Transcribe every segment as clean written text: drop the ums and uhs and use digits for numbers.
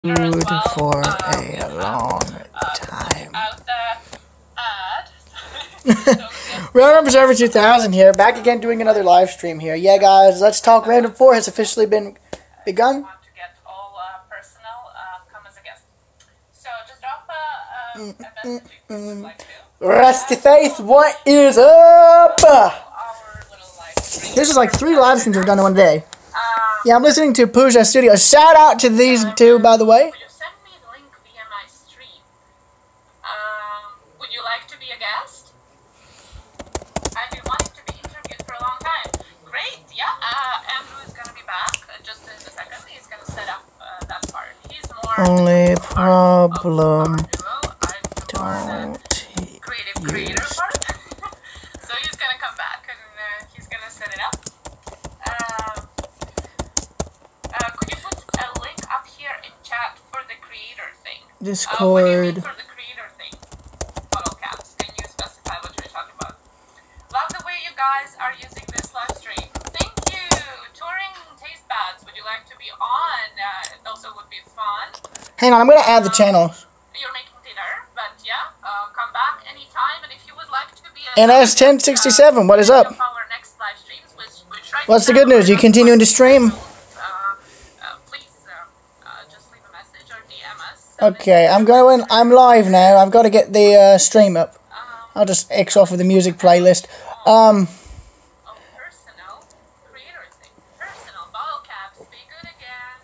for a long time. Random Observer 2000 here, back again doing another live stream here. Yeah, guys, Let's Talk Random 4 has officially been begun. Rusty Faith, what is up? This is like 3 live streams we've done in one day. Yeah, I'm listening to Pusa Studios. Shout out to these two, by the way. Would you send me the link via my stream? Would you like to be a guest? I've been wanting to be interviewed for a long time. Great, yeah. Andrew is going to be back just in a second. He's going to set up that part. He's more... Only problem... creator part. So he's going to come back and he's going to set it up. Could you put a link up here in chat for the creator thing? Discord. What do you mean for the creator thing? Bottle caps. Can you specify what you're talking about? Love the way you guys are using this live stream. Thank you. Touring taste buds. Would you like to be on? It also would be fun. Hang on, I'm going to add the channels. You're making dinner, but yeah, come back anytime. And if you would like to be NS1067, what is up? Our next live streams, What's the good news? You continuing to stream? Okay, I'm live now. I've got to get the stream up. I'll just X off of the music playlist. Personal creator thing. Personal bottle caps. Be good again.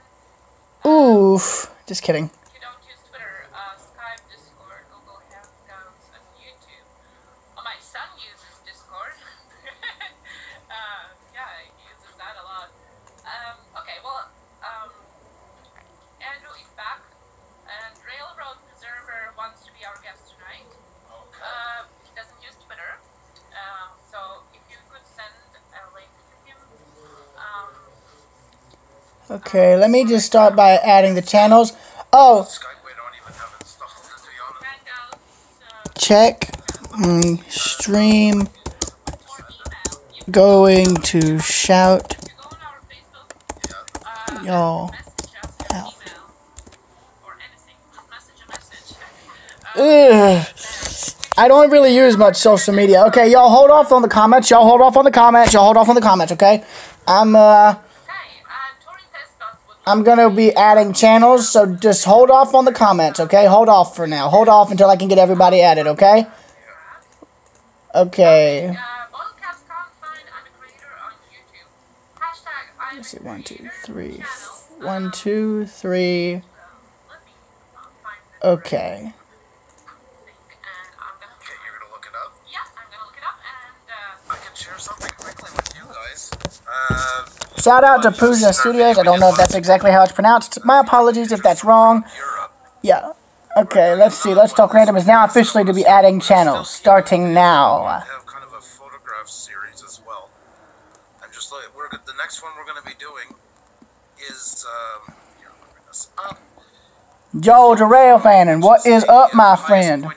Oof. Just kidding. You don't use Twitter, Skype, Discord, Google Hangouts, and YouTube. Oh, my son uses Discord. Yeah, he uses that a lot. Okay, well, Andrew is back. And Railroad Observer wants to be our guest tonight. He doesn't use Twitter, so if you could send a link to him. Okay, let me just start by adding the channels. Oh, check stream. Going to shout y'all out. I don't really use much social media. Okay, y'all hold off on the comments. Y'all hold off on the comments. Y'all hold off on the comments, okay? I'm gonna be adding channels, so just hold off on the comments, okay? Hold off for now. Hold off until I can get everybody added, okay? Okay. Let's see, 1, 2, 3. 1, 2, 3. Okay. Shout out to Pusa Studios. I don't know if that's exactly how it's pronounced. My apologies if that's wrong. Yeah. Okay, let's see. Let's Talk Random is now officially to be adding channels, starting now. I have kind of a photograph series as well. I'm just looking. The next one we're going to be doing is here, let me bring this up. Joe to RailFan, what is up, my friend?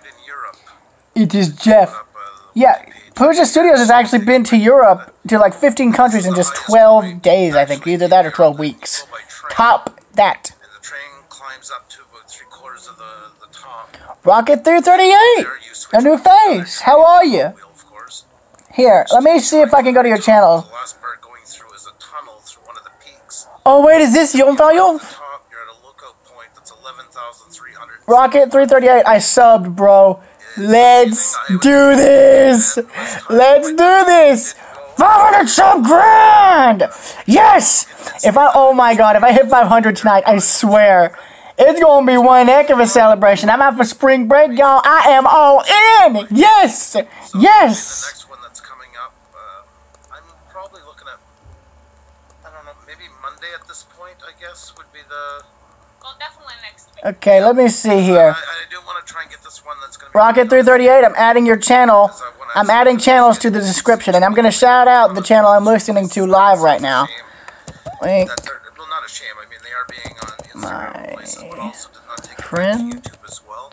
It is Jeff. Yeah, Pusa Studios has actually been to Europe, to like 15 countries in just 12 days, I think. Either that or 12 weeks. Top that. And the train climbs up to about 3/4 of the top. rockett338, a new face. How are you? Here, let me see if I can go to your channel. The last part going through is a tunnel through one of the peaks. Oh, wait, is this Jungfrau? You're at a lookout point that's 11,300. rockett338, I subbed, bro. Let's do this! Let's do this! 500 sub grand! Yes! Oh my god, if I hit 500 tonight, I swear, it's gonna be one heck of a celebration. I'm out for spring break, y'all. I am all in! Yes! Yes! The next one that's coming up, I'm probably looking at, I don't know, maybe Monday at this point, I guess, would be the... Well, definitely next week. Okay, let me see here. I do want to try and get this one that's going to be... rockett338, I'm adding your channel. I'm adding channels to the description, and I'm going to shout out the channel I'm listening to live right now. Link. Well, not a shame. I mean, they are being on Instagram places, but also did not take it friend. to YouTube as well.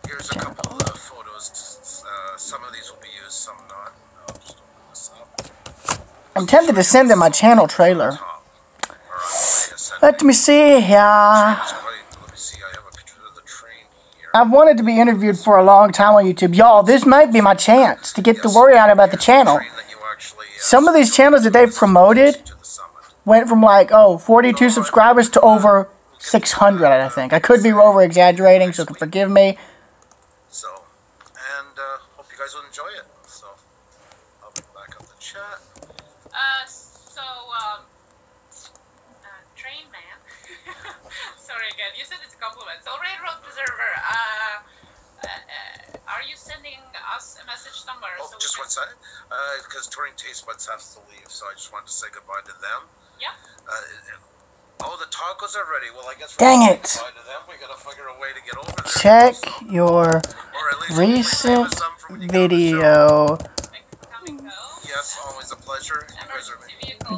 Here's a couple of photos. Some of these will be used, some not. I'll just open this up. I'm tempted to send them my channel trailer. send Let me see here. Let me see. I have a picture of the train here. I've wanted to be interviewed for a long time on YouTube. Y'all, this might be my chance to get the word out about the channel. Some of these channels that they've promoted went from like, 42 subscribers to over 600, I think. I could be over-exaggerating, so forgive me. So, and hope you guys will enjoy it. So, I'll be back up the chat. Train man. Sorry again. You said it's a compliment. So, Railroad Preserver, are you sending us a message somewhere? Oh, so just one second. Because Touring Taste Buds has to leave, so I just wanted to say goodbye to them. Yeah. The tacos are ready. Well, I guess dang it. Goodbye to them. We gotta figure a way to get over there. Check your recent video. Yes, always a pleasure. You guys are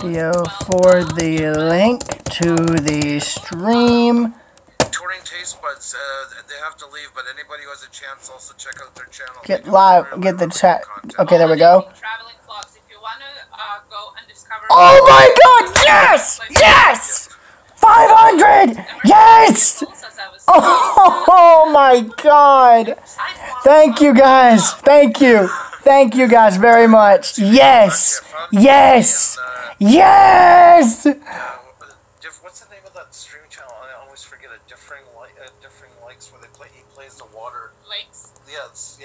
Video for the link to the stream. Touring Taste Buds, they have to leave, but anybody who has a chance also check out their channel. Get live, get the chat. Okay, there we go. Traveling vlogs. If you want to go and discover. Oh my god, yes! Yes! 500! Yes! Oh my god! Thank you guys. Thank you. Thank you guys very much. Yes! Yes! Yes! What's the name of that streaming channel? I always forget it. Differing Lakes, where he plays the water. Lakes? Yes.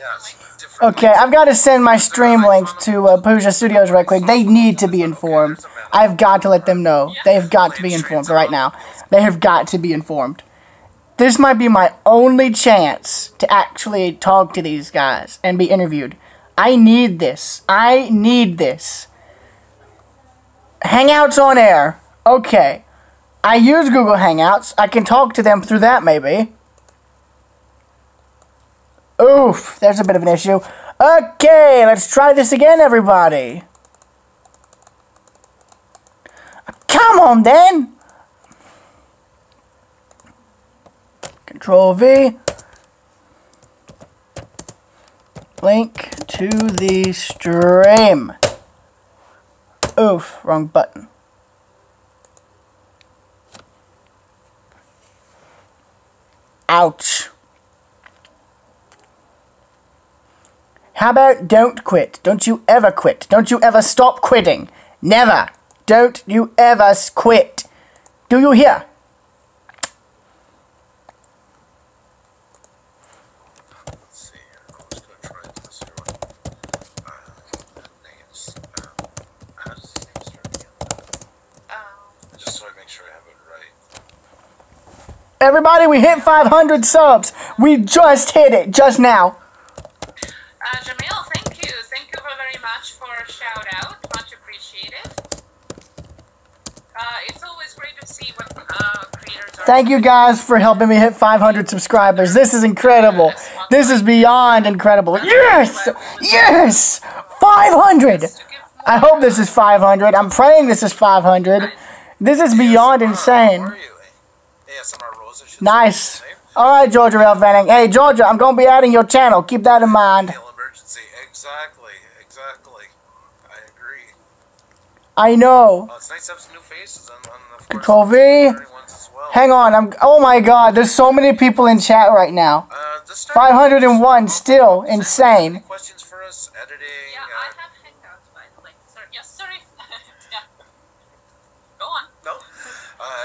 Okay, I've got to send my stream link to Pusa Studios right quick. They need to be informed. I've got to let them know. They've got to be informed right now. They have got to be informed. This might be my only chance to actually talk to these guys and be interviewed. I need this. I need this. Hangouts on air. Okay. I use Google Hangouts. I can talk to them through that, maybe. Oof, there's a bit of an issue. Okay, let's try this again, everybody. Come on, then. Control V. Link to the stream. Oof, wrong button. Ouch. How about don't quit? Don't you ever quit. Don't you ever stop quitting. Never. Don't you ever quit. Do you hear? Let's see here. I'm just going to try this here one. Names. How does his name start again? Just so I make sure I have it right. Everybody, we hit 500 subs. We just hit it just now. Jamil, thank you. Thank you very much for a shout out. Much appreciated. It's always great to see what creators are. Thank you guys for helping me hit 500 subscribers. This is incredible. This is beyond incredible. Yes! Yes! 500! I hope this is 500. I'm praying this is 500. This is beyond insane. Nice. Alright, Georgia RailFanning. Hey, Georgia, I'm going to be adding your channel. Keep that in mind. Exactly. I agree. I know. It's nice to have some new faces and of course, Control V. well. Hang on. Oh my god, there's so many people in chat right now. 501 still. Insane. Questions for us? Editing? Yeah, I have hangouts, by the way. Sorry. Yes, sorry. Yeah. Go on. No?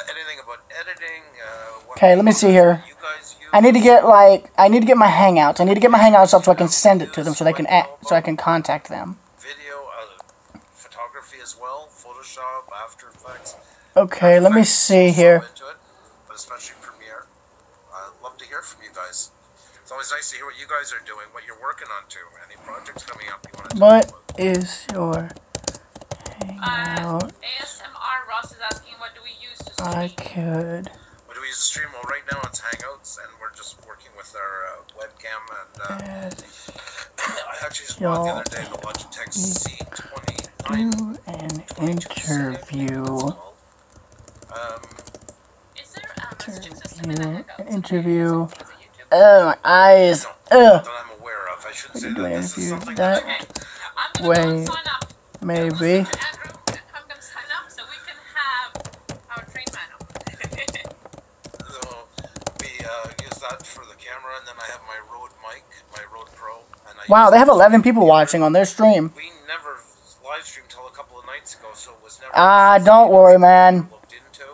Anything about editing? Okay, let me see here. I need to get my Hangouts. I need to get my Hangouts up so I can send it to them so they can so I can contact them. Video, photography as well, Photoshop, After Effects. Okay, let me see here. But especially Premiere. I'd love to hear from you guys. It's always nice to hear what you guys are doing, what you're working on too. Any projects coming up you want to What is your Hangout? ASMR Ross is asking, what do we use to stream? I could. What do we use to stream? Well, right now it's Hangouts, and we're just working with our webcam. And I actually just bought the other day the Logitech C29. Do an interview. Is there a messaging system in the Hangouts? An interview. Oh, my eyes. That I'm aware of. I should say Do that an this is interview something that I'm gonna way. go sign up. Maybe. Andrew, I'm gonna sign up so we can have our train manual. that for the camera, and then I have my Rode mic, my Rode Pro. And Wow, they have 11 people watching on their stream. We never live streamed till a couple of nights ago, so it was never. Don't worry, man. Looked into.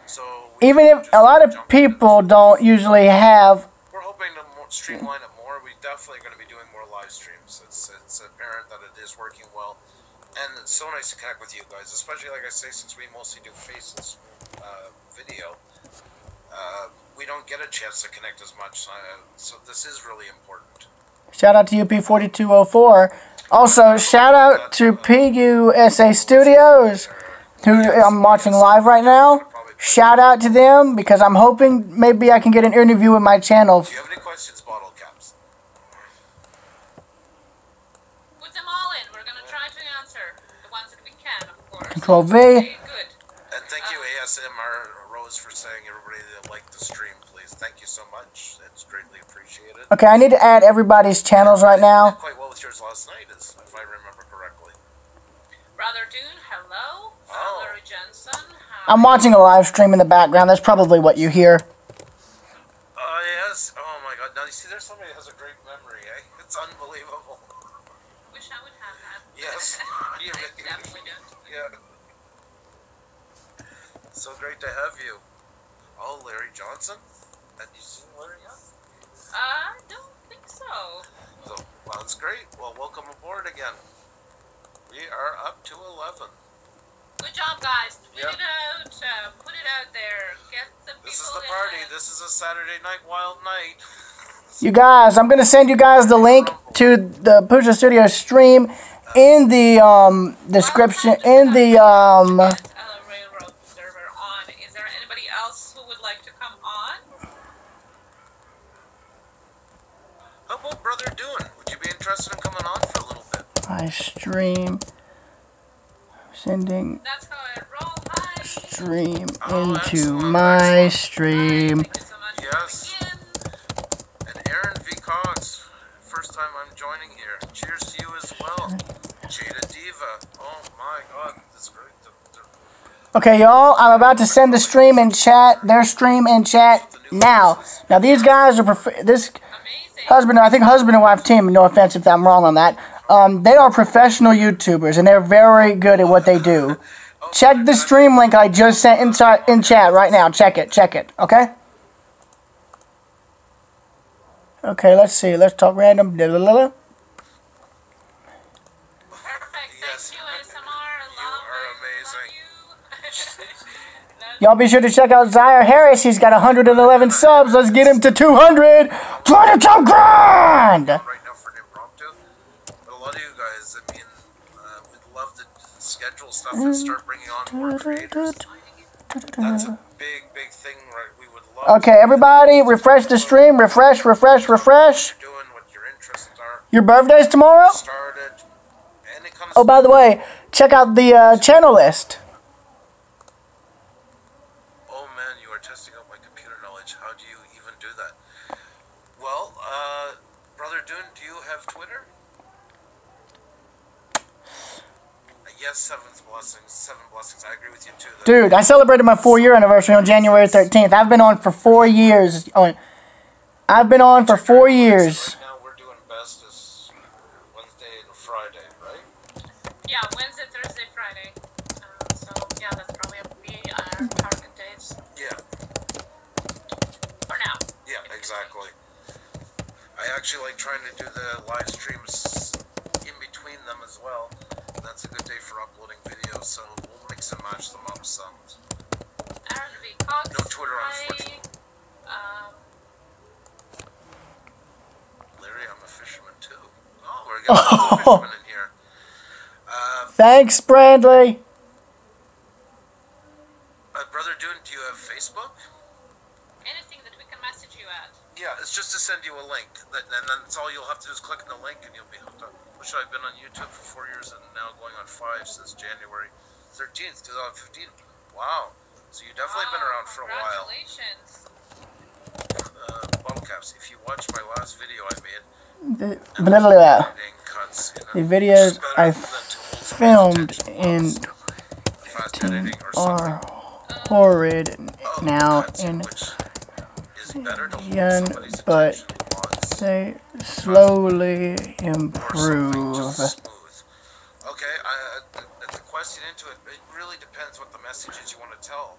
So even if a lot of people don't usually have. We're hoping to streamline it more. We're definitely going to be doing more live streams. It's apparent that it is working well, and it's so nice to connect with you guys, especially like I say, since we mostly do faceless video. We don't get a chance to connect as much, so this is really important. Shout out to UP4204. Also, shout out to Pusa Studios, who I'm watching live right now. Shout out to them, because I'm hoping maybe I can get an interview with my channel. Do you have any questions, Bottle Caps? Put them all in. We're going to try to answer the ones that we can, of course. Control V. Okay, good. And thank you, ASMR Rose, for saying everybody that liked the stream, please. Thank you so much. It's greatly appreciated. Okay, I need to add everybody's channels right now. I did quite well with yours last night, if I remember correctly. Brother Dune, hello. Larry Jensen. I'm watching a live stream in the background. That's probably what you hear. Yes. Oh my God. Now you see, there's somebody that has a great memory, eh? It's unbelievable. Wish I would have that. Yes. I definitely don't. Yeah. So great to have you. Oh, Larry Johnson? Have you seen Larry yet? I don't think so. So, well, that's great. Well, welcome aboard again. We are up to 11. Good job, guys. Tweet Yep. it out. Put it out there. Get the people This is the in party. it. This is a Saturday night wild night. You guys, I'm going to send you guys the link to the Pusa Studios stream in the description, in the Railroad server on. Is there anybody else who would like to come on? How about Brother Dune? Would you be interested in coming on for a little bit? my stream. Sending That's how I roll. Hi. stream Oh, into excellent, my excellent. stream. Thank you so much Yes. for coming in. And Aaron V. Cox, first time I'm joining here. Cheers to you as well. Jada Diva. Oh my God, this is great. Okay, y'all, I'm about to send the stream in chat, their stream in chat now. Now, these guys are, this Amazing. husband, I think husband and wife team, no offense if I'm wrong on that, they are professional YouTubers, and they're very good at what they do. Check the stream link I just sent in chat right now. Check it, okay? Okay, let's see. Let's talk random. Perfect. Yes. Thank you, ASMR. You are amazing. Y'all be sure to check out Zyhir Harris. He's got 111 subs. Let's get him to 200. 22 grand! Right now for an impromptu. But a lot of you guys, I mean, we'd love to schedule stuff and start bringing on more creators. That's a big thing, right? We would love Okay, everybody, refresh the stream. Refresh. what you're doing, what your interests are. Your birthday's tomorrow? Started. Any kind of Oh, by the way, check out the channel list. Oh man, you are testing out my computer knowledge. How do you even do that? Well, Brother Dune, do you have Twitter? Yes, seven blessings. I agree with you too. Dude, I celebrated my 4-year anniversary on January 13th. I've been on for 4 years. I've been on for 4 years. Right now we're doing best is Wednesday and Friday, right? Yeah, Wednesday, Thursday, Friday. So, yeah, that's probably be our target dates. Yeah. For now. Yeah, exactly. I actually like trying to do the live streams in between them as well. That's a good day for uploading videos, so we'll mix and match them up some. Aaron V. Cox. No Twitter, unfortunately. Larry, I'm a fisherman too. Oh, we're getting a fisherman in here. Thanks, Bradley. Brother Dune, do you have Facebook? Anything that we can message you at. Yeah, it's just to send you a link. And then that's all you'll have to do is click on the link and you'll be hooked up. Which I've been on YouTube for 4 years and now going on 5 since January 13th, 2015. Wow. So you've definitely been around for a while. Congratulations. Bottle caps, if you watch my last video I made, The cuts, videos I filmed in fast editing or are something. horrid now Cuts, in which is better to hold somebody's but attention once. they slowly Or something improve. just smooth. Okay, the question into it, it really depends what the message is you want to tell.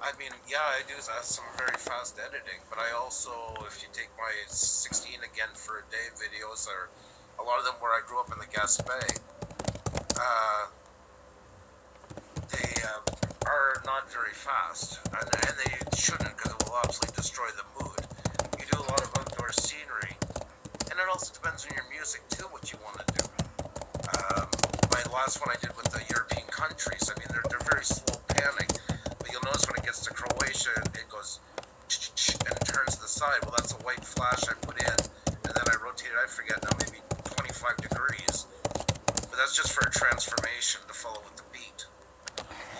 I mean, yeah, I do some very fast editing, but I also, if you take my 16 again for a day videos, or a lot of them where I grew up in the Gaspé, they are not very fast, and they shouldn't, because it will absolutely destroy the mood. You do a lot of outdoor scenery, and it also depends on your music too, what you want to do. My last one I did with the European countries, I mean, they're very slow panning, but you'll notice when it gets to Croatia, it goes and it turns to the side. Well, that's a white flash I put in, and then I rotated, I forget now, maybe 25 degrees, but that's just for a transformation to follow with the beat.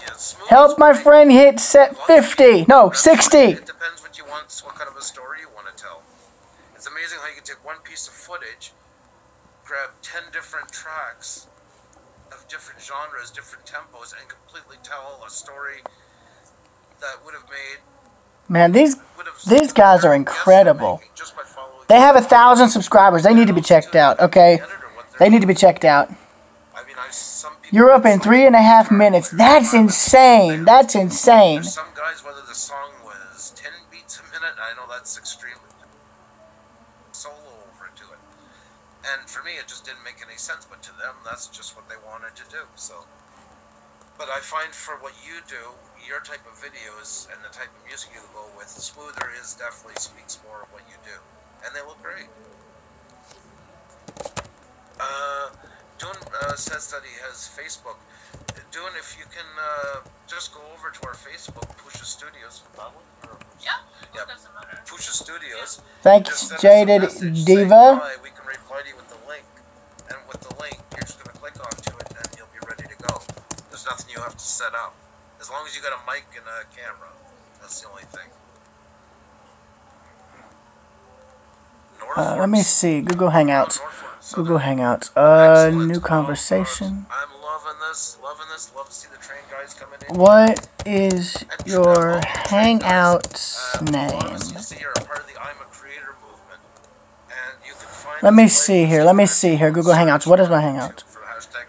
Yeah, smooth. Help my friend hit set 50. No, 60. It depends what you want, what kind of a story you want to tell. It's amazing how you can take one piece of footage, grab 10 different tracks of different genres, different tempos, and completely tell a story that would have made... Man, these guys are incredible. They have 1,000 subscribers. They need to be checked out, okay? They need to be checked out. You're up in 3.5 minutes. That's insane. That's insane. There's some guys, whether the song was 10 beats a minute, I know that's extremely solo over to it. And for me, it just didn't make any sense, but to them, that's just what they wanted to do, so. But I find for what you do, your type of videos and the type of music you go with, Smoother is definitely speaks more of what you do. And they look great. Dune says that he has Facebook. Dune, if you can just go over to our Facebook, Pusa Studios. Yeah, Yeah, doesn't matter. Pusa Studios. Thanks, Just send us a Jaded message, Diva. say hi, we can reply to you with the link. And with the link, you're just going to click onto it and you'll be ready to go. There's nothing you have to set up. As long as you got a mic and a camera. That's the only thing. Let me see. Google Hangouts. Google Hangouts. New conversation. I'm loving this. Love to see the train guys coming in. What is your Hangouts name? Let me see here. Let me see here. Google Hangouts. What is my Hangout?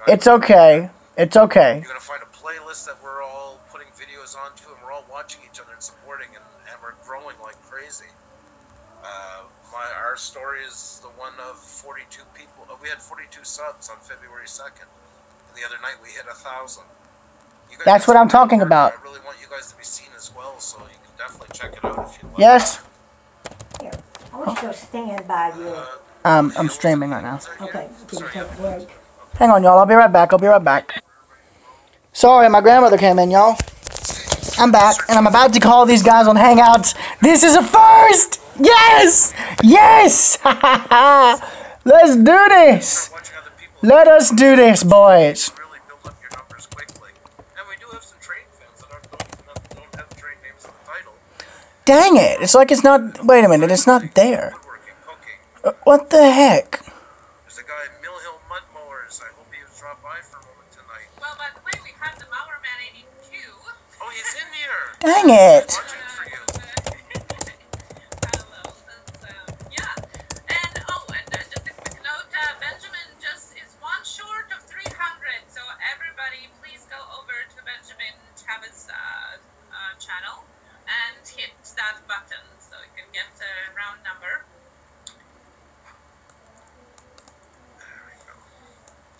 It's okay. It's okay. You're going to find a playlist that we're all putting videos onto, and we're all watching each other and supporting, and we're growing like crazy. Our story is the one of 42 people. We had 42 subs on February 2nd. And the other night we hit 1,000. That's what I'm talking about. I really want you guys to be seen as well, so you can definitely check it out if you like. Yes? Here, I want you to stand by you. I'm streaming right now. Okay, can you take a break? Hang on, y'all. I'll be right back. I'll be right back. Sorry, my grandmother came in, y'all. I'm back, and I'm about to call these guys on Hangouts. This is a first! Yes! Yes! Let's do this! Let us do this, boys. Really build up your numbers quickly. And we do have some train fans that don't have train names in the title. Dang it. It's like it's not... Wait a minute. It's not there. Woodworking, cooking. What the heck? There's a guy, Mill Hill Mud Mowers. I hope he was dropped by for a moment tonight. Well, by the way, we have the Mowerman 82. Oh, he's in here. Dang it. Watching for you. Hello. Yeah. And, just a quick note, Benjamin just is one short of 300. So everybody, please go over to Benjamin Chavez's channel and hit that button so you can get a round number. There we go.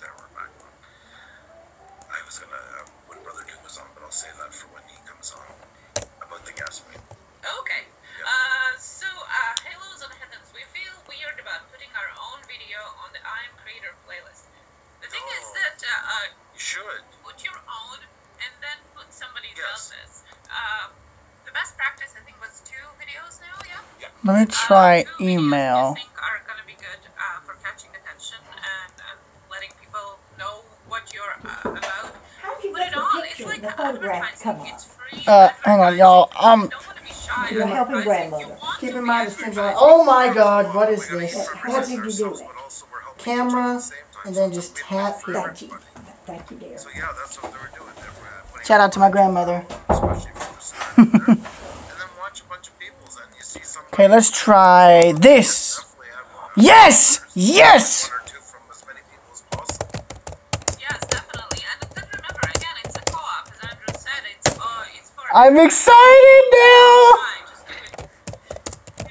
There we're back on. I was gonna, when Brother Doom was on, but I'll say that for when he comes on. About the gas main. Okay. Yeah. So, Halos and Heavens, we feel weird about putting our own video on the I Am Creator playlist. The thing is that, You should. put your own and then put somebody Yes. else's. The best practice, I think, was 2 videos now, yeah? Let me try 2 videos email. I think are going to be good for catching attention and letting people know what you're about. How'd you Put get it the on. It's picture, like the photograph advertising. come It's up? free. Hang on, y'all. You don't want to be shy. You're helping advertising. You grandmother. want Keep to in be mind the streams are... advertising. Oh my god, what is this? How did you do it? Camera, and then just tap here. Thank you. Thank you, dear. So yeah, that's what they were doing. They were putting Shout out to my grandmother. especially if you just start there. And then watch a bunch of people's and you see Okay, let's try this. Yes! Yes! Yes, definitely. And then remember, again, it's a co-op. As Andrew said, it's for... I'm excited now! Just do it.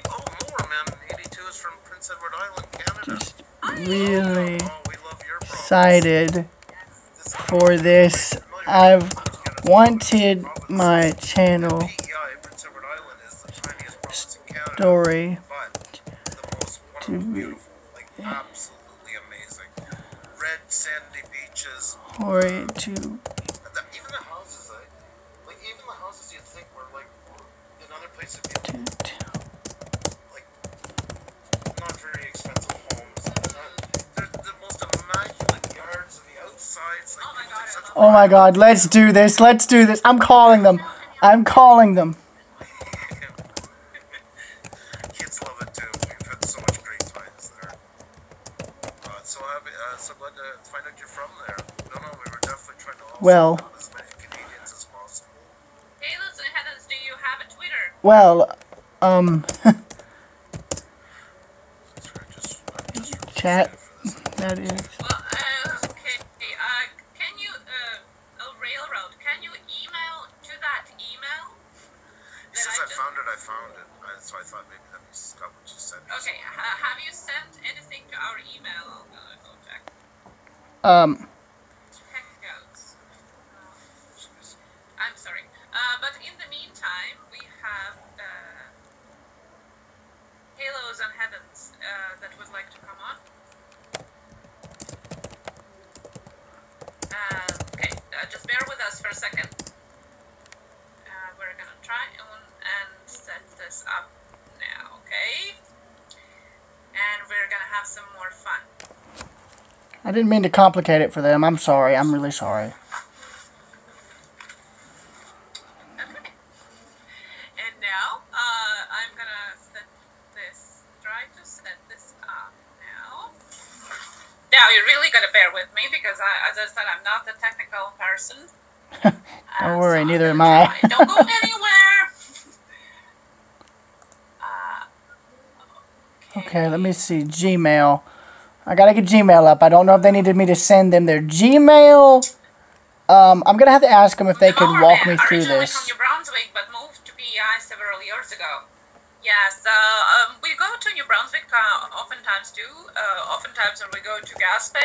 Oh, more, man. 82 is from Prince Edward Island, Canada. Just really Oh, we love your province. excited for this. I've wanted my channel PEI, Prince Edward Island, is the tiniest province in Canada. story But the most to wonderful, be beautiful, like absolutely amazing. Red sandy beaches. story to Even the houses, like even the houses you'd think were like in other places like not very expensive homes. They're the most immaculate yards and the outsides. Like, Oh my God, I love Oh my god, let's do this. Let's do this. I'm calling them. I'm calling them. kids love it too. We've had so much great times there. So happy, so glad to find out you're from there. No, we were definitely trying to also Well. help as many Canadians as possible. Hey, listen, Heavens, do you have a Twitter? Well, Just chat. That is. Well, okay. Can you, Railroad, can you email to that email? He says I found it. So I thought maybe that was what you said. Okay, have you sent anything to our email? I'll go check. Check goes. I'm sorry. But in the meantime, we have Halos and Heavens that would like to come on. Okay, just bear with us for a second. We're gonna try and set this up now, okay? And we're gonna have some more fun. I didn't mean to complicate it for them. I'm sorry. I'm really sorry. Okay. And now, I'm gonna try to set this up now. Now, you're really gonna bear with me because, as I said, I'm not the technical person. Don't worry, so neither I'm am gonna I. try. Don't go anywhere. Okay, let me see. Gmail. I gotta get Gmail up. I don't know if they needed me to send them their Gmail. I'm gonna have to ask them if they could walk me through Originally this. from New Brunswick, but moved to PEI several years ago. Yes, we go to New Brunswick oftentimes too. Oftentimes when we go to Gaspé,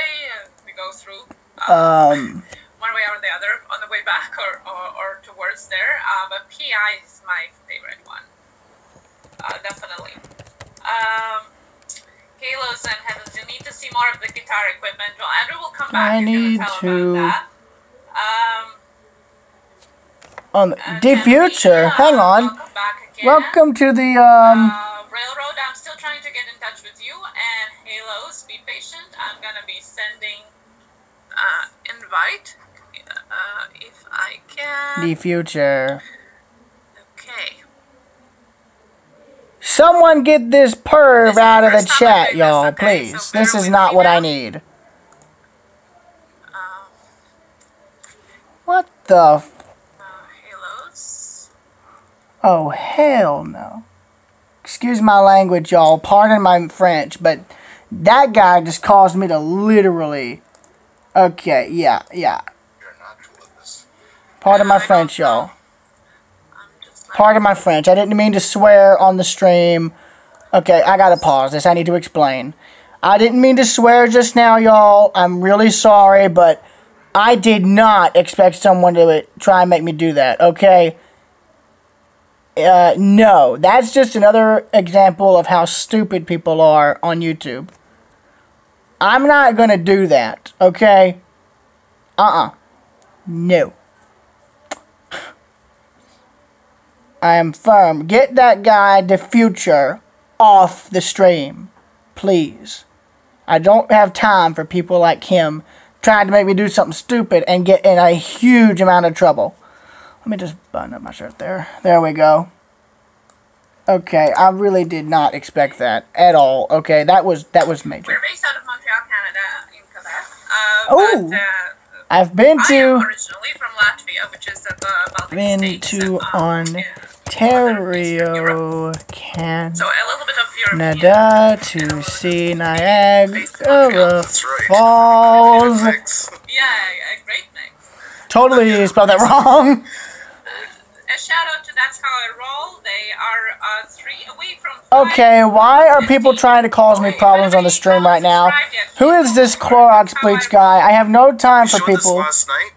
we go through one way or the other on the way back or towards there. But PEI is my favorite one, definitely. Halos and Heavens, you need to see more of the guitar equipment. Well, Andrew will come back. I need to. That. On the future. Hang on. Welcome back again. Welcome to the Railroad, I'm still trying to get in touch with you. And Halos, be patient. I'm gonna be sending invite if I can. the future. Okay. Someone get this perv out of the first time I chat, do this, y'all, okay, please. so This bear is with not me what I now. need. What the? Halos. Oh, hell no. Excuse my language, y'all. Pardon my French, but that guy just caused me to literally... Okay, yeah. You're natural at this. Pardon my I French, don't know. y'all. I'm just like, Pardon my French. I didn't mean to swear on the stream. Okay, I gotta pause this. I need to explain. I didn't mean to swear just now, y'all. I'm really sorry, but I did not expect someone to try and make me do that, okay? No. That's just another example of how stupid people are on YouTube. I'm not gonna do that, okay? No. I am firm. Get that guy, the future, off the stream. Please. I don't have time for people like him trying to make me do something stupid and get in a huge amount of trouble. Let me just button up my shirt there. There we go. Okay, I really did not expect that at all. Okay, that was major. we're based out of Montreal, Canada, in Quebec. Oh. But, I've been I am to originally from Latvia, which is at the Baltic been States. to on yeah. Ontario, So a little bit of your Canada to see Niagara That's right. Falls. Mix. Yeah, a great mix. Totally spelled that wrong. A shout out to That's How I Roll. They are 3 away from 5. Okay, why are people trying to cause me problems on the stream right now? Who is this Clorox bleach guy? I have no time for Showed this people. last night,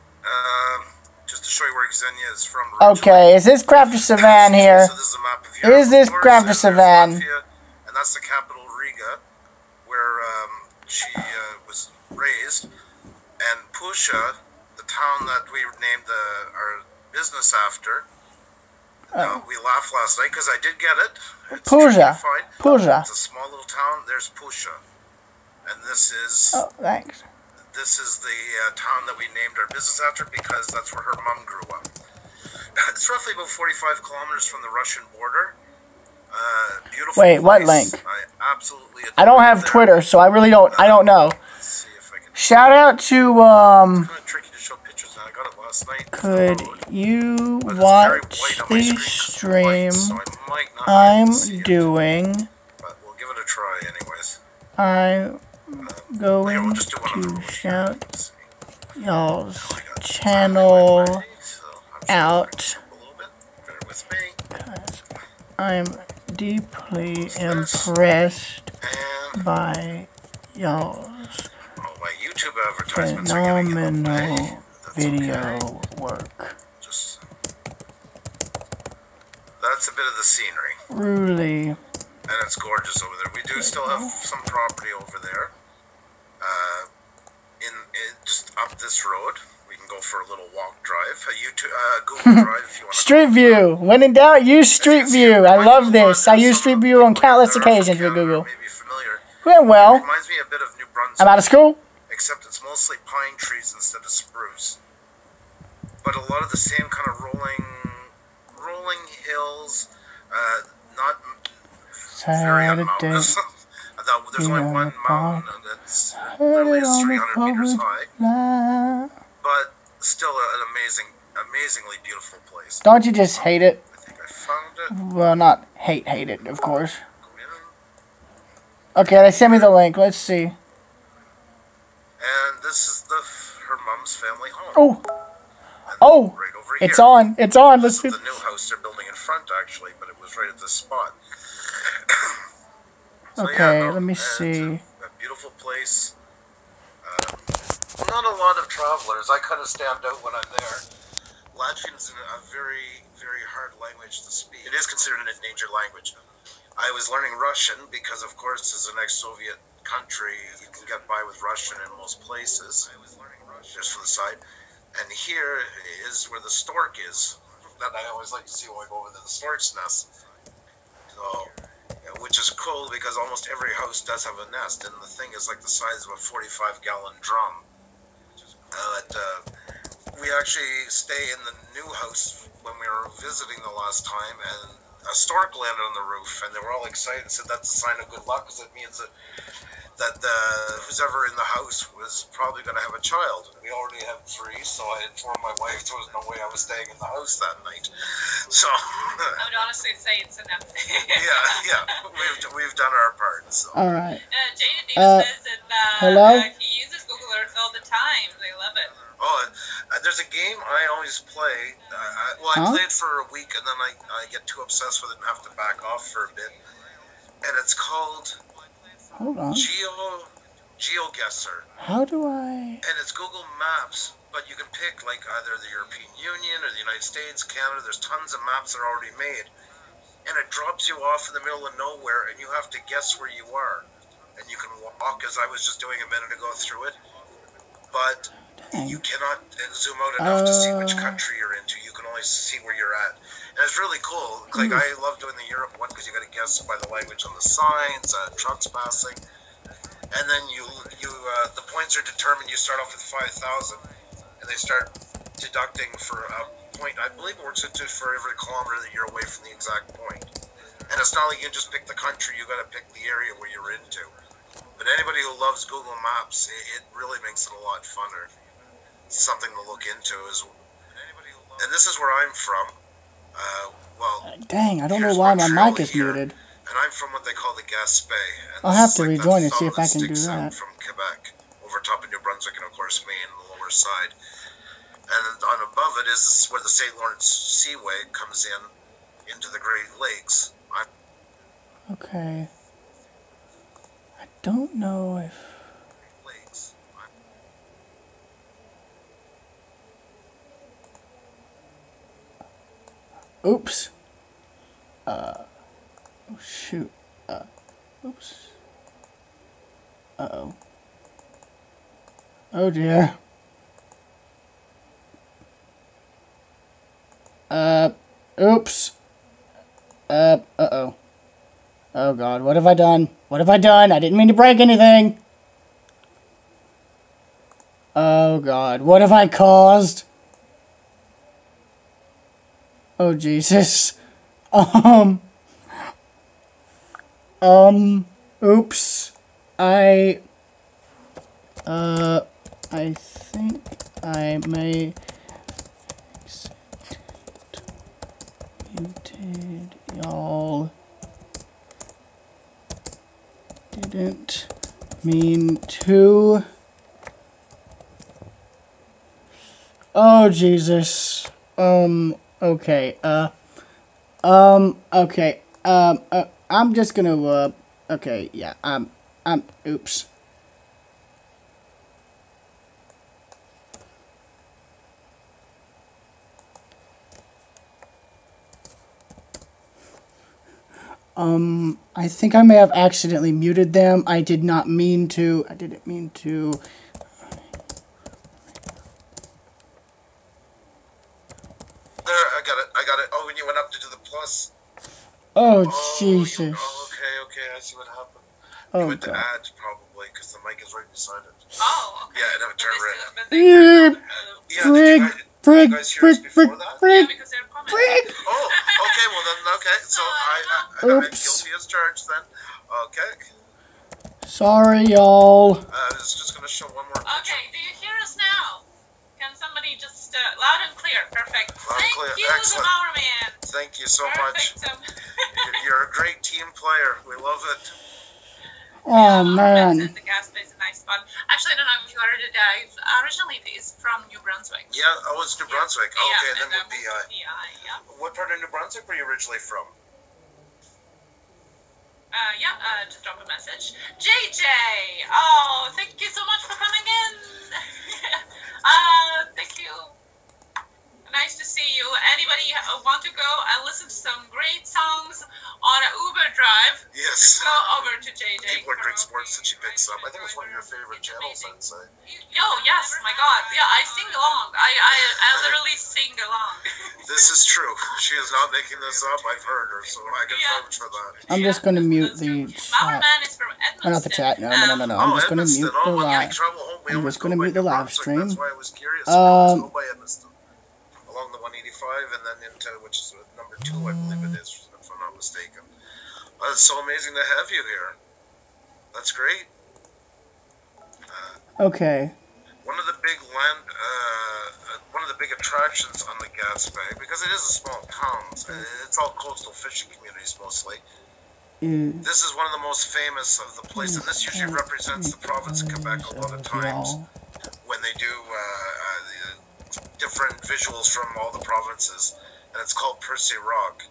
just to show you where Xenia is from. Okay, is this Crafter Savan here? So this is a map of Europe. Is this Of course, Crafter and there's Savan? Latvia, and that's the capital, Riga, where she was raised. And Pusa, the town that we named our business after. We laughed last night because I did get it. It's Pusa. fine. Pusa. It's a small little town. There's Pusa, and this is Oh, thanks. the town that we named our business after because that's where her mom grew up. It's roughly about 45 kilometers from the Russian border. Beautiful. Wait, place. what link? I absolutely. I don't have there. Twitter, so I really don't. I don't know. Let's see if I can. Shout out to It's kind of tricky to show pictures. Now I got it last night. Could you But it's very watch white on my the screen 'cause it's stream white, so I might not be able I'm to see it, doing? but we'll give it a try anyways. I'm Here, we'll going just do one of to them. shout y'all's channel out. Bear with me. I'm deeply impressed And by y'all's my YouTube advertisements are getting in the way. phenomenal That's video okay. work. Just that's a bit of the scenery, Truly. and it's gorgeous over there. We do still have some property over there. In just up this road, we can go for a little walk drive. Google Drive if you want. Street View. When in doubt, use Street View. I love this. I use Street View on countless occasions with Google. Maybe familiar. Went well. Reminds me a bit of New Brunswick. I'm out of school. Except it's mostly pine trees instead of spruce. But a lot of the same kind of rolling hills, not very Saturday. mountainous. There's only Yeah, one mountain that's Heard literally it is on the 300 meters forward high, line. but still an amazingly beautiful place. Don't you just hate it? I think I found it. Well, not hate it, of course. Go in. Okay, they sent me the link. Let's see. And this is her mom's family home. Oh, And oh, right over it's here. on. It's on. Let's This see. is the new house they're building in front, actually, but it was right at this spot. So, Okay, let me it's see. A beautiful place. Not a lot of travelers. I kind of stand out when I'm there. Latvian is a very, very hard language to speak. It is considered an endangered language. I was learning Russian because, of course, as an ex-Soviet country, you can get by with Russian in most places. I was learning Russian just for the side. And here is where the stork is. That I always like to see when we go over to the stork's nest. So, which is cool because almost every house does have a nest, and the thing is like the size of a 45-gallon drum. We actually stay in the new house when we were visiting the last time, and a stork landed on the roof, and they were all excited and said that's a sign of good luck because it means that who's ever in the house was probably going to have a child. We already have 3, so I informed my wife there was no way I was staying in the house that night. So I would honestly say it's enough. yeah, we've done our part. So. All right. Jada Davis says that hello? he uses Google Earth all the time. They love it. Oh, there's a game I always play. I play it for a week, and then I get too obsessed with it and have to back off for a bit. And it's called Hold on. GeoGuessr. How do I? And it's Google Maps, but you can pick like either the European Union or the United States, Canada. There's tons of maps that are already made. And it drops you off in the middle of nowhere, and you have to guess where you are. And you can walk, as I was just doing a minute ago, through it. But you cannot zoom out enough to see which country you're into. You can only see where you're at. And it's really cool. Like, I love doing the Europe one because you got to guess by the language on the signs, trucks passing. And then the points are determined. You start off with 5,000, and they start deducting for a point. I believe it works into for every kilometer that you're away from the exact point. And it's not like you just pick the country. You got to pick the area where you're into. But anybody who loves Google Maps, it really makes it a lot funner. Something to look into is, and this is where I'm from. Well, Dang, I don't know here's why my Montreal mic is here, muted. and I'm from what they call the Gaspé. And I'll this have is to like rejoin that and see thumb if I can do sticks out that. from Quebec, over top of New Brunswick and, of course, Maine on the lower side. And on above it is where the St. Lawrence Seaway comes into the Great Lakes. Okay. I don't know if... Lakes. Oops. Oh, shoot. Oops. Uh-oh. Oh, dear. Oops. Uh-oh. Oh, God, what have I done? What have I done? I didn't mean to break anything. Oh, God, what have I caused? Oh, Jesus. Oops. I think I may muted y'all. Didn't mean to. Oh, Jesus. Okay, okay, I'm just gonna, okay, yeah, oops. I think I may have accidentally muted them. I did not mean to. I didn't mean to. There, I got it. Oh, when you went up to do the plus. Oh, Jesus. Okay, I see what happened. Oh, you went God. to add, probably, because the mic is right beside it. Oh, okay. Yeah, and it turned red. Yeah, Did you guys hear us before that? yeah, because they're commenting. Oh, okay, well then, okay. So I'm guilty as charged then. Okay. Sorry, y'all. I was just going to show one more picture. Okay, do you hear us now? Can somebody just, loud and clear, perfect. Loud and clear, Thank you, excellent. the power man. Thank you so Perfect. much. You're a great team player. We love it. Oh, man. The gas is a nice spot. Actually, I don't know if you heard it. Originally, it is from New Brunswick. Yeah, oh, it's New Brunswick. Yeah. Okay, Yeah, then with BI. Yeah. What part of New Brunswick were you originally from? Just drop a message. JJ! Oh, thank you so much for coming in. Thank you. Nice to see you. Anybody want to go and listen to some great songs on an Uber drive? Yes. Go over to JJ. People are great sports that she picks up. I think it's one of your favorite channels, I'd say. Yo, yes, my God. Yeah, I sing along. I literally sing along. This is true. She is not making this up. I've heard her, so I can vouch for that. I'm just gonna mute the chat. Oh, not the chat. No. I'm just gonna mute the live. I'm just gonna mute the live stream. That's why I was curious. We always go by Edmonton. Along the 185 and then into, which is number 2, I believe it is, if I'm not mistaken. It's so amazing to have you here. That's great. Okay. One of the big attractions on the Gaspé, because it is a small town, it's all coastal fishing communities mostly. This is one of the most famous of the place, and this usually represents the province of Quebec a lot of times when they do different visuals from all the provinces, and it's called Pusa Rock.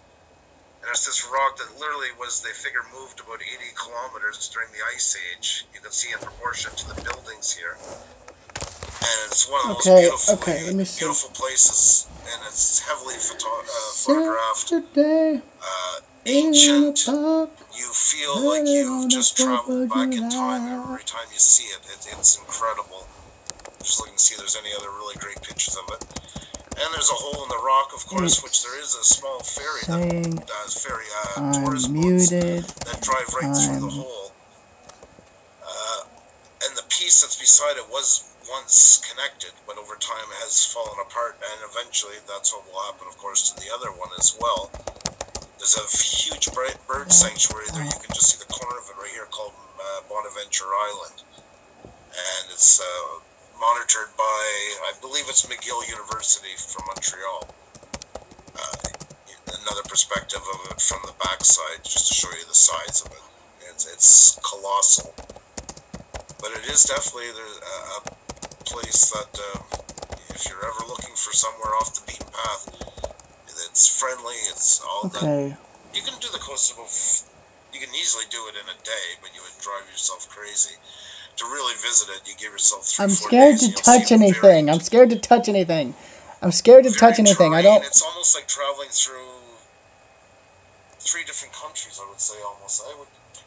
And it's this rock that literally was, they figure, moved about 80 kilometers during the Ice Age. You can see in proportion to the buildings here. And it's one of the most beautiful places, and it's heavily photographed. Ancient. You feel like you've just traveled back in time every time you see it. It's incredible. Just looking to see if there's any other really great pictures of it. And there's a hole in the rock, of course, which there is a small ferry that does tourist boats that drive right through the hole. And the piece that's beside it was once connected, but over time has fallen apart, and eventually that's what will happen, of course, to the other one as well. There's a huge bird sanctuary there. You can just see the corner of it right here called Bonaventure Island. And it's monitored by, I believe it's McGill University from Montreal. another perspective of it from the backside, just to show you the size of it. It's colossal, but it is definitely a place that if you're ever looking for somewhere off the beaten path, it's friendly. It's all Okay. You can do the coast of. You can easily do it in a day, but you would drive yourself crazy. To really visit it, you give yourself 3-4 days. I'm scared to touch anything. I'm scared to touch anything. I'm scared to touch anything. I don't. It's almost like traveling through 3 different countries. I would say almost.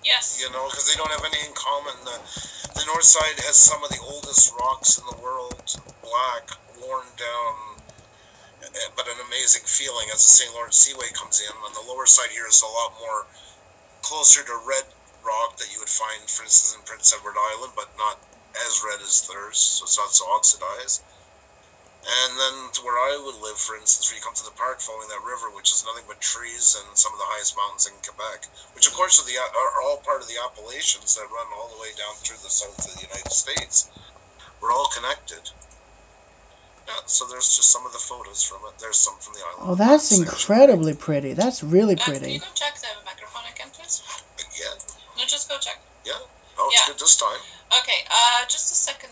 Yes. You know, because they don't have any in common. The north side has some of the oldest rocks in the world, black, worn down, but an amazing feeling as the St. Lawrence Seaway comes in. On the lower side here is a lot more closer to red rock that you would find, for instance, in Prince Edward Island, but not as red as theirs, so it's not so oxidized. And then to where I would live, for instance, where you come to the park following that river, which is nothing but trees and some of the highest mountains in Quebec, which of course are all part of the Appalachians that run all the way down through the south of the United States. We're all connected. Yeah, so there's just some of the photos from it. There's some from the island. Oh, that's incredibly pretty. That's really Can pretty. you go check the microphone again, please? Again? No, just go check. Yeah. Oh, it's good this time. Okay, just a second.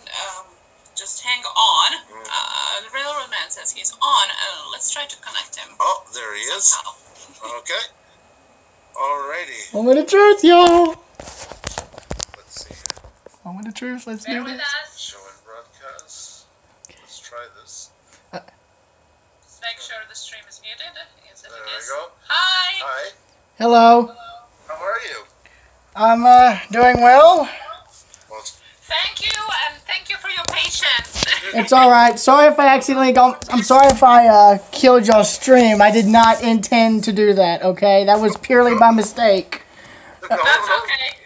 Just hang on. The railroad man says he's on. Let's try to connect him. Oh, there he is. Somehow. Okay. Alrighty. Moment of truth, y'all. Let's see. Moment of truth. Let's Bear do with this. us. Show and broadcast. Let's try this. Let's make sure the stream is muted. Yes, There it we is. go. Hi. Hi. Hello. How are you? I'm doing well. Well, Thank you, and thank you for your patience. It's all right. Sorry if I accidentally got. I'm sorry if I killed your stream. I did not intend to do that. Okay, that was purely by mistake. no, That's no. okay.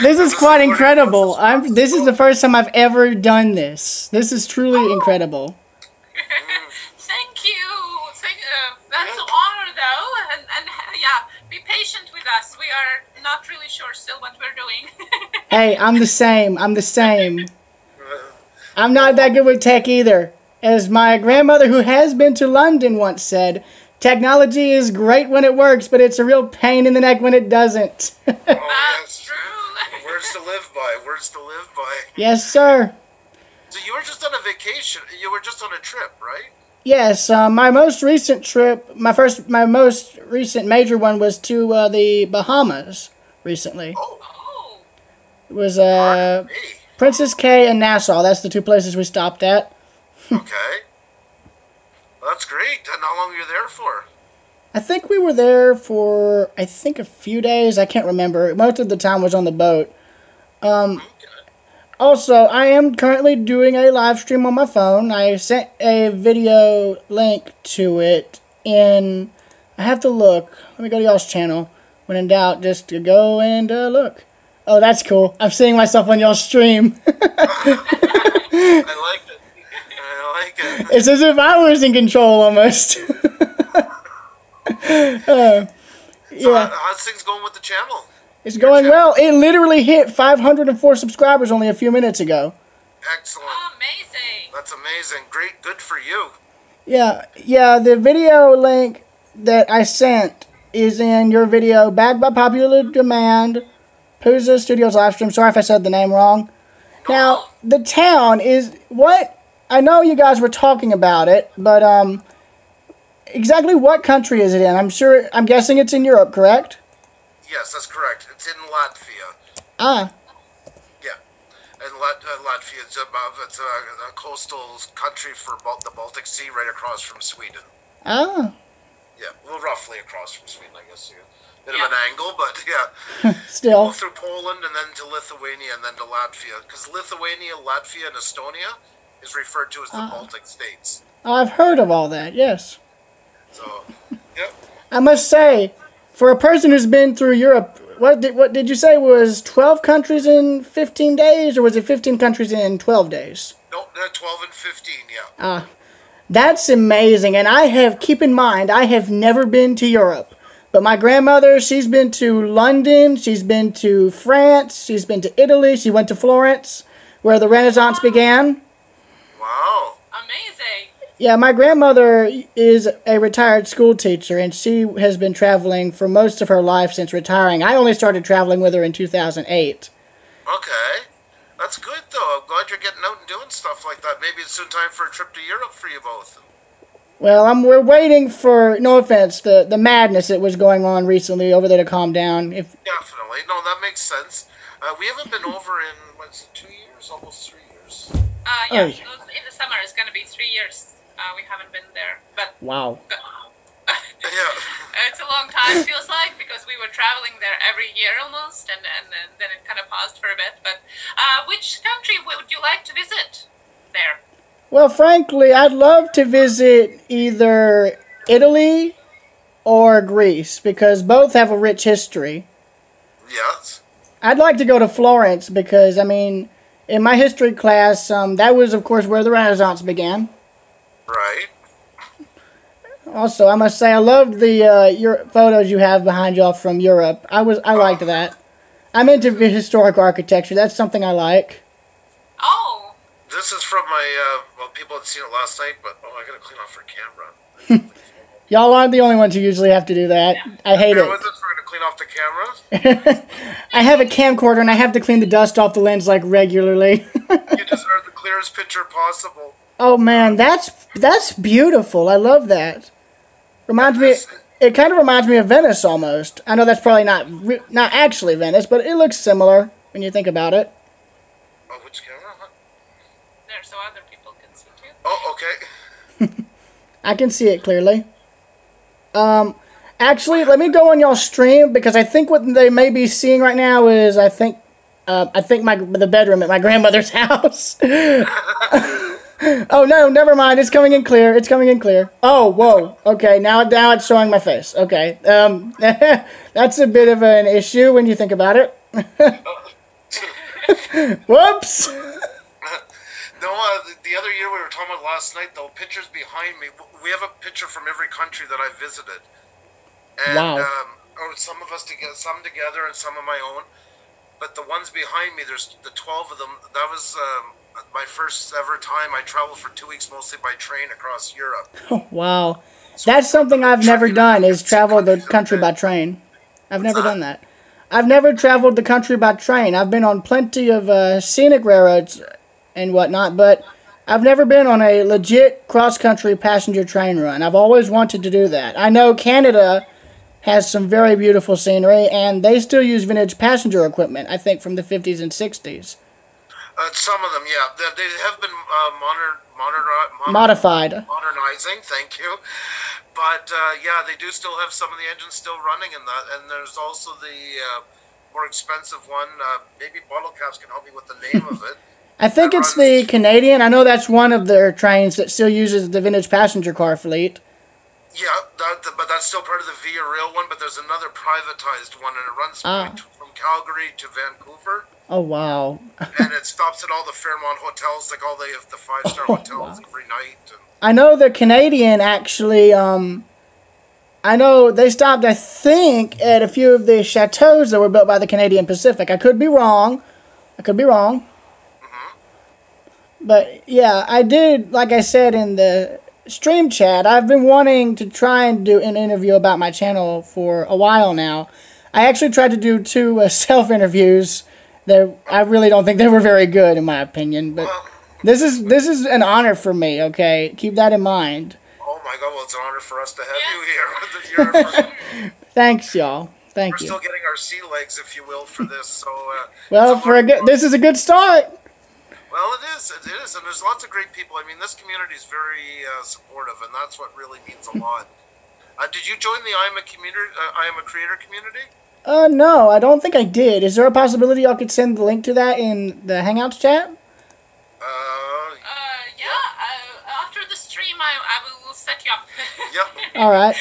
This is quite incredible. This is the first time I've ever done this. This is truly incredible. Thank you. That's an honor, though. And yeah, be patient with us. We are not really sure still what we're doing. Hey, I'm the same. I'm the same. I'm not that good with tech either. As my grandmother, who has been to London, once said, technology is great when it works, but it's a real pain in the neck when it doesn't. Oh, That's yes. true. Words to live by. Words to live by. Yes, sir. So you were just on a vacation. You were just on a trip, right? Yes, my most recent trip, my most recent major one was to the Bahamas recently. Oh. It was Pardon me. Princess Cay and Nassau. That's the 2 places we stopped at. Okay. Well, that's great. And how long were you there for? I think we were there for, a few days. I can't remember. Most of the time was on the boat. Okay. Also, I am currently doing a live stream on my phone. I sent a video link to it in... I have to look. Let me go to y'all's channel. When in doubt, just to go and look. Oh, that's cool. I'm seeing myself on y'all's stream. I like it. I like it. It's as if I was in control almost. So Yeah. how's things going with the channel? It's going well. It literally hit 504 subscribers only a few minutes ago. Excellent. Amazing. That's amazing. Great. Good for you. Yeah, the video link that I sent is in your video, backed by popular demand, Pusa Studios live stream. Sorry if I said the name wrong. Now, the town is what... I know you guys were talking about it, but exactly what country is it in? I'm guessing it's in Europe, correct? Yes, that's correct. It's in Latvia. Ah, Yeah. And Latvia is above. It's a coastal country for the Baltic Sea, right across from Sweden. ah. Yeah, well, roughly across from Sweden, I guess. Bit of an angle, but yeah. Go Still. through Poland and then to Lithuania and then to Latvia. Because Lithuania, Latvia, and Estonia is referred to as the Baltic states. I've heard of all that, yes. So, yep. I must say, for a person who's been through Europe, what did you say was 12 countries in 15 days, or was it 15 countries in 12 days? No, 12 and 15, yeah. That's amazing, and keep in mind, I have never been to Europe. But my grandmother, she's been to London, she's been to France, she's been to Italy, she went to Florence, where the Renaissance began. Wow. Amazing. Yeah, my grandmother is a retired school teacher, and she has been traveling for most of her life since retiring. I only started traveling with her in 2008. Okay. That's good, though. I'm glad you're getting out and doing stuff like that. Maybe it's soon time for a trip to Europe for you both. Well, we're waiting for, no offense, the madness that was going on recently over there to calm down. Definitely. No, that makes sense. We haven't been over in, what's it, 2 years? Almost 3 years. Yeah, in the summer it's going to be 3 years. We haven't been there. But Wow. Yeah. It's a long time, feels like, because we were traveling there every year almost, and then it kind of paused for a bit. But which country would you like to visit there? Well, frankly, I'd love to visit either Italy or Greece, because both have a rich history. Yes. I'd like to go to Florence because, I mean, in my history class, that was, of course, where the Renaissance began. Right. Also, I must say, I loved the your photos you have behind y'all from Europe. I liked that. I'm into historic architecture. That's something I like. Oh. This is from my, well, people had seen it last night, but, I gotta clean off her camera. Y'all aren't the only ones who usually have to do that. I hate it. With us, we're gonna clean off the cameras. I have a camcorder and I have to clean the dust off the lens like regularly. You deserve the clearest picture possible. Oh man, that's beautiful. I love that. It kind of reminds me of Venice almost. I know that's probably not actually Venice, but it looks similar when you think about it. Oh, which camera? There, so other people can see too. Oh, okay. I can see it clearly. Actually, let me go on y'all's stream because I think what they may be seeing right now is I think the bedroom at my grandmother's house. Oh no, never mind. It's coming in clear. It's coming in clear. Oh, whoa. Okay, now it's showing my face. Okay, that's a bit of an issue when you think about it. Whoops. No, the other year we were talking about last night, the pictures behind me, we have a picture from every country that I visited. And, wow. Some of us together and some of my own. But the ones behind me, there's the 12 of them. That was my first ever time. I traveled for 2 weeks mostly by train across Europe. Oh, wow. That's something I've never done, is travel the country by train. I've never done that. I've never traveled the country by train. I've been on plenty of scenic railroads and whatnot, but I've never been on a legit cross-country passenger train run. I've always wanted to do that. I know Canada has some very beautiful scenery, and they still use vintage passenger equipment, I think, from the 50s and 60s. Some of them, yeah. They have been modified. Modernizing, thank you. But, yeah, they do still have some of the engines still running in that. And there's also the more expensive one. Maybe Bottle Caps can help me with the name of it. I think it's the Canadian. I know that's one of their trains that still uses the vintage passenger car fleet. Yeah, but that's still part of the Via Rail one, but there's another privatized one, and it runs from Calgary to Vancouver. Oh, wow. And it stops at all the Fairmont hotels, like all the 5-star hotels every night. And I know the Canadian actually, I know they stopped, I think, at a few of the chateaus that were built by the Canadian Pacific. I could be wrong. Mm-hmm. But, yeah, I did, like I said in the stream chat, I've been wanting to try and do an interview about my channel for a while now. I actually tried to do 2 self-interviews that I really don't think they were very good, in my opinion. But this is an honor for me, okay? Keep that in mind. Oh my God, well, it's an honor for us to have you here. Thanks, y'all. Thank you. We're still getting our sea legs, if you will, for this. So, well, this is a good start. Well, it is, and there's lots of great people. I mean, this community is very supportive, and that's what really means a lot. Did you join the I Am a Creator community? No, I don't think I did. Is there a possibility y'all could send the link to that in the Hangouts chat? Yeah. After the stream, I will set you up. Yep. All right.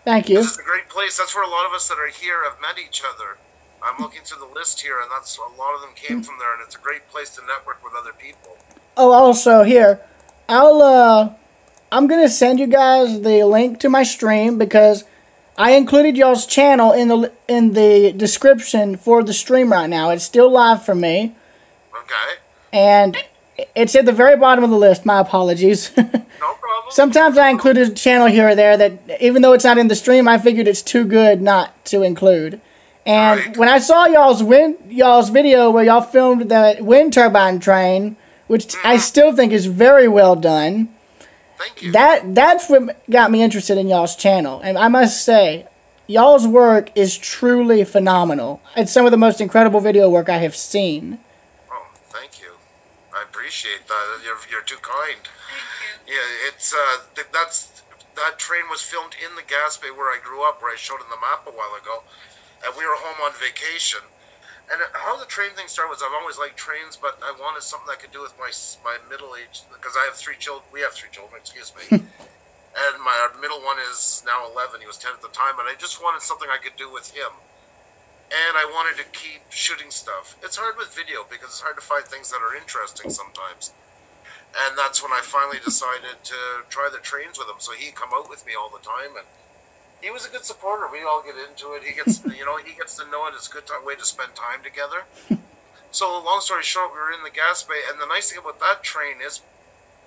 Thank you. This is a great place. That's where a lot of us that are here have met each other. I'm looking through the list here, and that's a lot of them came from there, and it's a great place to network with other people. Oh, also here, I'm gonna send you guys the link to my stream because I included y'all's channel in the description for the stream right now. It's still live for me. Okay. And it's at the very bottom of the list. My apologies. No problem. sometimes I include a channel here or there that, even though it's not in the stream, I figured it's too good not to include. And Right. when I saw y'all's video where y'all filmed the wind turbine train, which I still think is very well done, Thank you. that's what got me interested in y'all's channel. And I must say, y'all's work is truly phenomenal. It's some of the most incredible video work I have seen. Oh, thank you. I appreciate that. You're too kind. Thank you. Yeah, it's that train was filmed in the gas bay where I grew up, where I showed in the map a while ago, and we were home on vacation. And how the train thing started was I've always liked trains, but I wanted something I could do with my middle age, because I have 3 children. We have 3 children, excuse me. And my middle one is now 11. He was 10 at the time, and I just wanted something I could do with him. And I wanted to keep shooting stuff. It's hard with video because it's hard to find things that are interesting sometimes. And that's when I finally decided to try the trains with him. So he'd come out with me all the time, and he was a good supporter. We all get into it. He gets, he gets to know it. It's a good way to spend time together. So long story short, we were in the gas bay, and the nice thing about that train is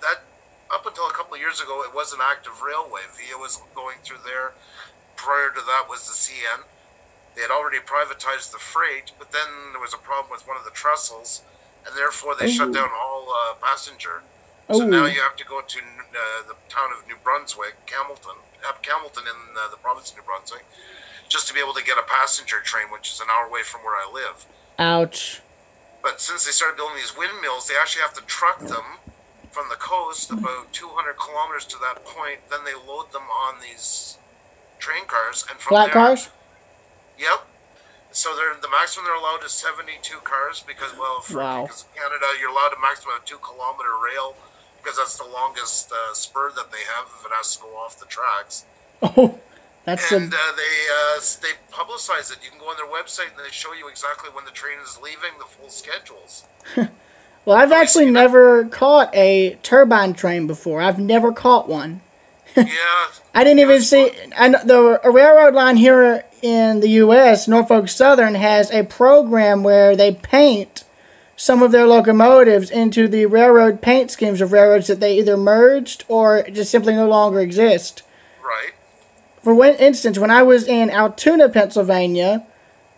that up until a couple of years ago, it was an active railway. VIA was going through there. Prior to that was the CN. They had already privatized the freight, but then there was a problem with one of the trestles, and therefore they shut down all passenger. So now you have to go to the town of New Brunswick, Campbellton in the province of New Brunswick, just to be able to get a passenger train, which is an hour away from where I live. Ouch. But since they started building these windmills, they actually have to truck them from the coast about 200 kilometers to that point. Then they load them on these train cars, and from Flat there, cars? Yep. So the maximum they're allowed is 72 cars because, because in Canada you're allowed a maximum of 2 kilometer rail because that's the longest spur that they have if it has to go off the tracks. Oh, that's and they publicize it. You can go on their website and they show you exactly when the train is leaving, the full schedules. Well, I've actually never caught a turbine train before. I've never caught one. Yeah. I didn't even see. A railroad line here in the U.S., Norfolk Southern, has a program where they paint some of their locomotives into the railroad paint schemes of railroads that they either merged or just simply no longer exist. Right. For instance, when I was in Altoona, Pennsylvania,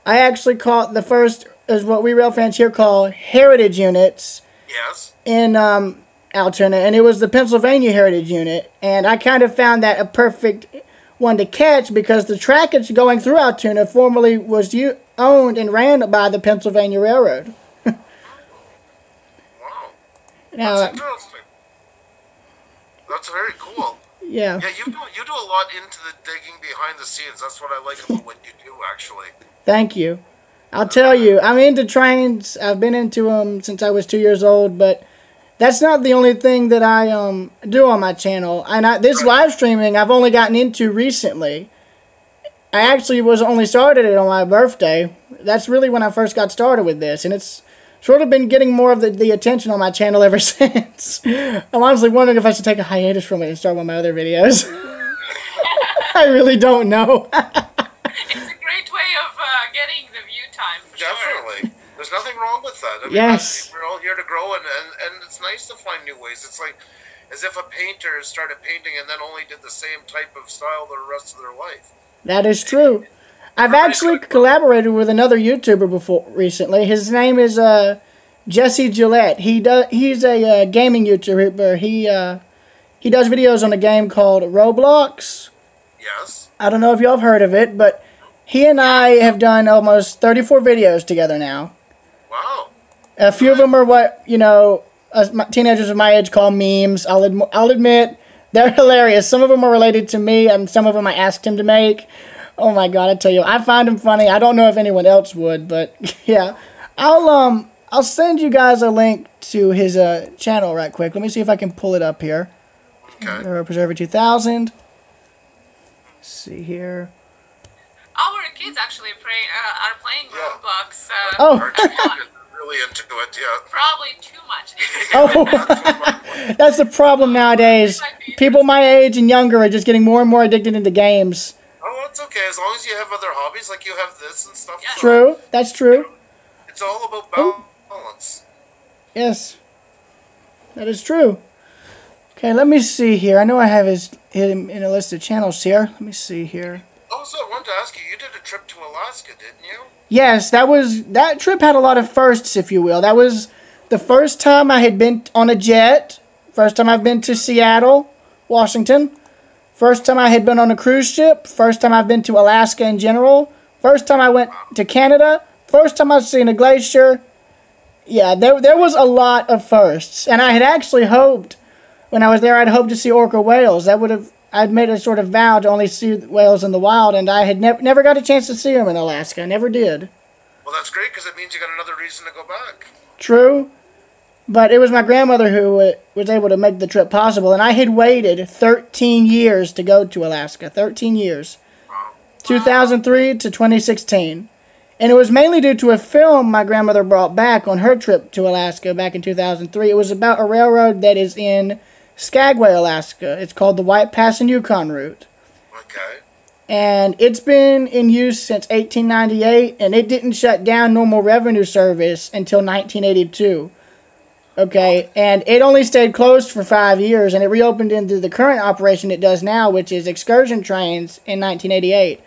I actually caught the first, is what we rail fans here call heritage units. Yes. In Altoona, and it was the Pennsylvania Heritage Unit, and I kind of found that a perfect one to catch because the trackage going through Altoona formerly was owned and ran by the Pennsylvania Railroad. Wow. Now, that's interesting. That's very cool. Yeah. Yeah, you do a lot into the digging behind the scenes. That's what I like about what you do, actually. Thank you. I'll tell you, I'm into trains. I've been into them since I was 2 years old, but that's not the only thing that I do on my channel. And this live streaming I've only gotten into recently. I actually was only started it on my birthday. That's really when I first got started with this, and it's sort of been getting more of the attention on my channel ever since. I'm honestly wondering if I should take a hiatus from it and start one of my other videos. I really don't know. It's a great way of getting the view time, for Definitely. sure. There's nothing wrong with that. I mean, Yes. we're all here to grow, and it's nice to find new ways. It's like as if a painter started painting and then only did the same type of style the rest of their life. That is true. I've actually collaborated with another YouTuber recently. His name is Jesse Gillette. He's a gaming YouTuber. He does videos on a game called Roblox. Yes. I don't know if y'all have heard of it, but he and I have done almost 34 videos together now. Wow. A few of them are what, teenagers of my age call memes. I'll admit, they're hilarious. Some of them are related to me, and some of them I asked him to make. Oh my god, I tell you, I find them funny. I don't know if anyone else would, but yeah. I'll send you guys a link to his channel right quick. Let me see if I can pull it up here. Okay. Preserver 2000. Let's see here. Our kids actually are playing Roblox. Oh. Really into it, yeah. Probably too much. Oh, that's the problem nowadays. People my age and younger are just getting more and more addicted into games. Oh, that's okay. As long as you have other hobbies, like you have this and stuff. Yeah. True. That's true. It's all about balance. Yes. That is true. Okay, let me see here. I know I have him in a list of channels here. Let me see here. Also, I wanted to ask you did a trip to Alaska, didn't you? Yes, that trip had a lot of firsts, if you will. That was the first time I had been on a jet. First time I've been to Seattle, Washington. First time I had been on a cruise ship. First time I've been to Alaska in general. First time I went to Canada. First time I've seen a glacier. Yeah, there was a lot of firsts. And I had actually hoped, when I was there, I'd hoped to see orca whales. I'd made a sort of vow to only see whales in the wild, and I had never got a chance to see them in Alaska. I never did. Well, that's great, because it means you got another reason to go back. True. But it was my grandmother who was able to make the trip possible, and I had waited 13 years to go to Alaska. 13 years. 2003 to 2016. And it was mainly due to a film my grandmother brought back on her trip to Alaska back in 2003. It was about a railroad that is in Skagway, Alaska. It's called the White Pass and Yukon route. Okay. And it's been in use since 1898, and it didn't shut down normal revenue service until 1982. Okay, and it only stayed closed for 5 years, and it reopened into the current operation it does now, which is excursion trains, in 1988.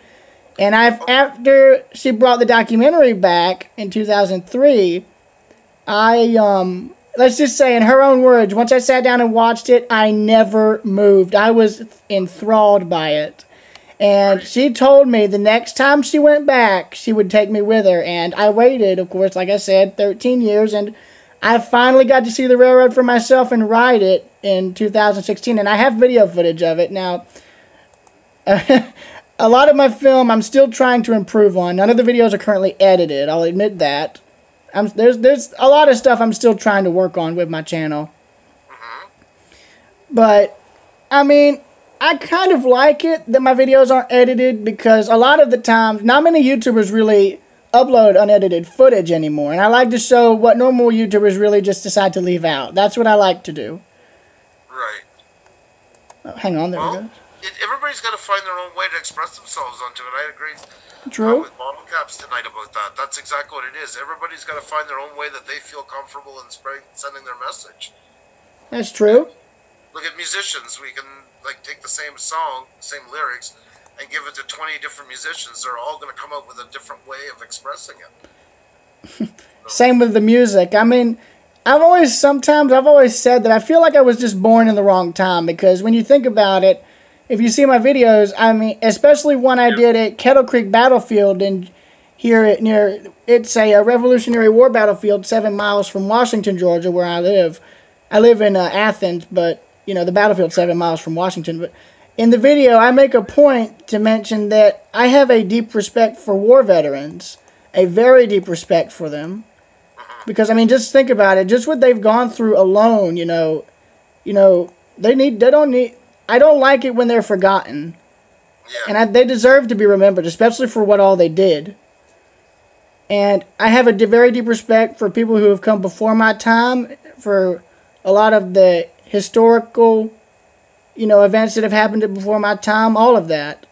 And after she brought the documentary back in 2003, let's just say in her own words, once I sat down and watched it, I never moved. I was enthralled by it. And she told me the next time she went back, she would take me with her. And I waited, of course, like I said, 13 years, and I finally got to see the railroad for myself and ride it in 2016, and I have video footage of it. Now, a lot of my film I'm still trying to improve on. None of the videos are currently edited, I'll admit that. There's a lot of stuff I'm still trying to work on with my channel. But, I mean, I kind of like it that my videos aren't edited, because a lot of the times, not many YouTubers really upload unedited footage anymore, and I like to show what normal YouTubers really just decide to leave out. That's what I like to do. Right. Oh, hang on, there we go. Everybody's got to find their own way to express themselves onto it. I agree. True. With Bottle Caps tonight about that. That's exactly what it is. Everybody's got to find their own way that they feel comfortable in sending their message. That's true. Look at musicians. We can take the same song, same lyrics, and give it to 20 different musicians. They're all going to come up with a different way of expressing it. Same with the music. I mean, I've always said that I feel like I was just born in the wrong time, because when you think about it, if you see my videos, I mean, especially one I did at Kettle Creek Battlefield it's a Revolutionary War battlefield 7 miles from Washington, Georgia, where I live. I live in Athens, but, the battlefield's 7 miles from Washington. But in the video, I make a point to mention that I have a deep respect for war veterans, a very deep respect for them. Because, I mean, just think about it. Just what they've gone through alone, I don't like it when they're forgotten. Yeah. And they deserve to be remembered, especially for what all they did. And I have a very deep respect for people who have come before my time, for a lot of the historical, events that have happened before my time, all of that.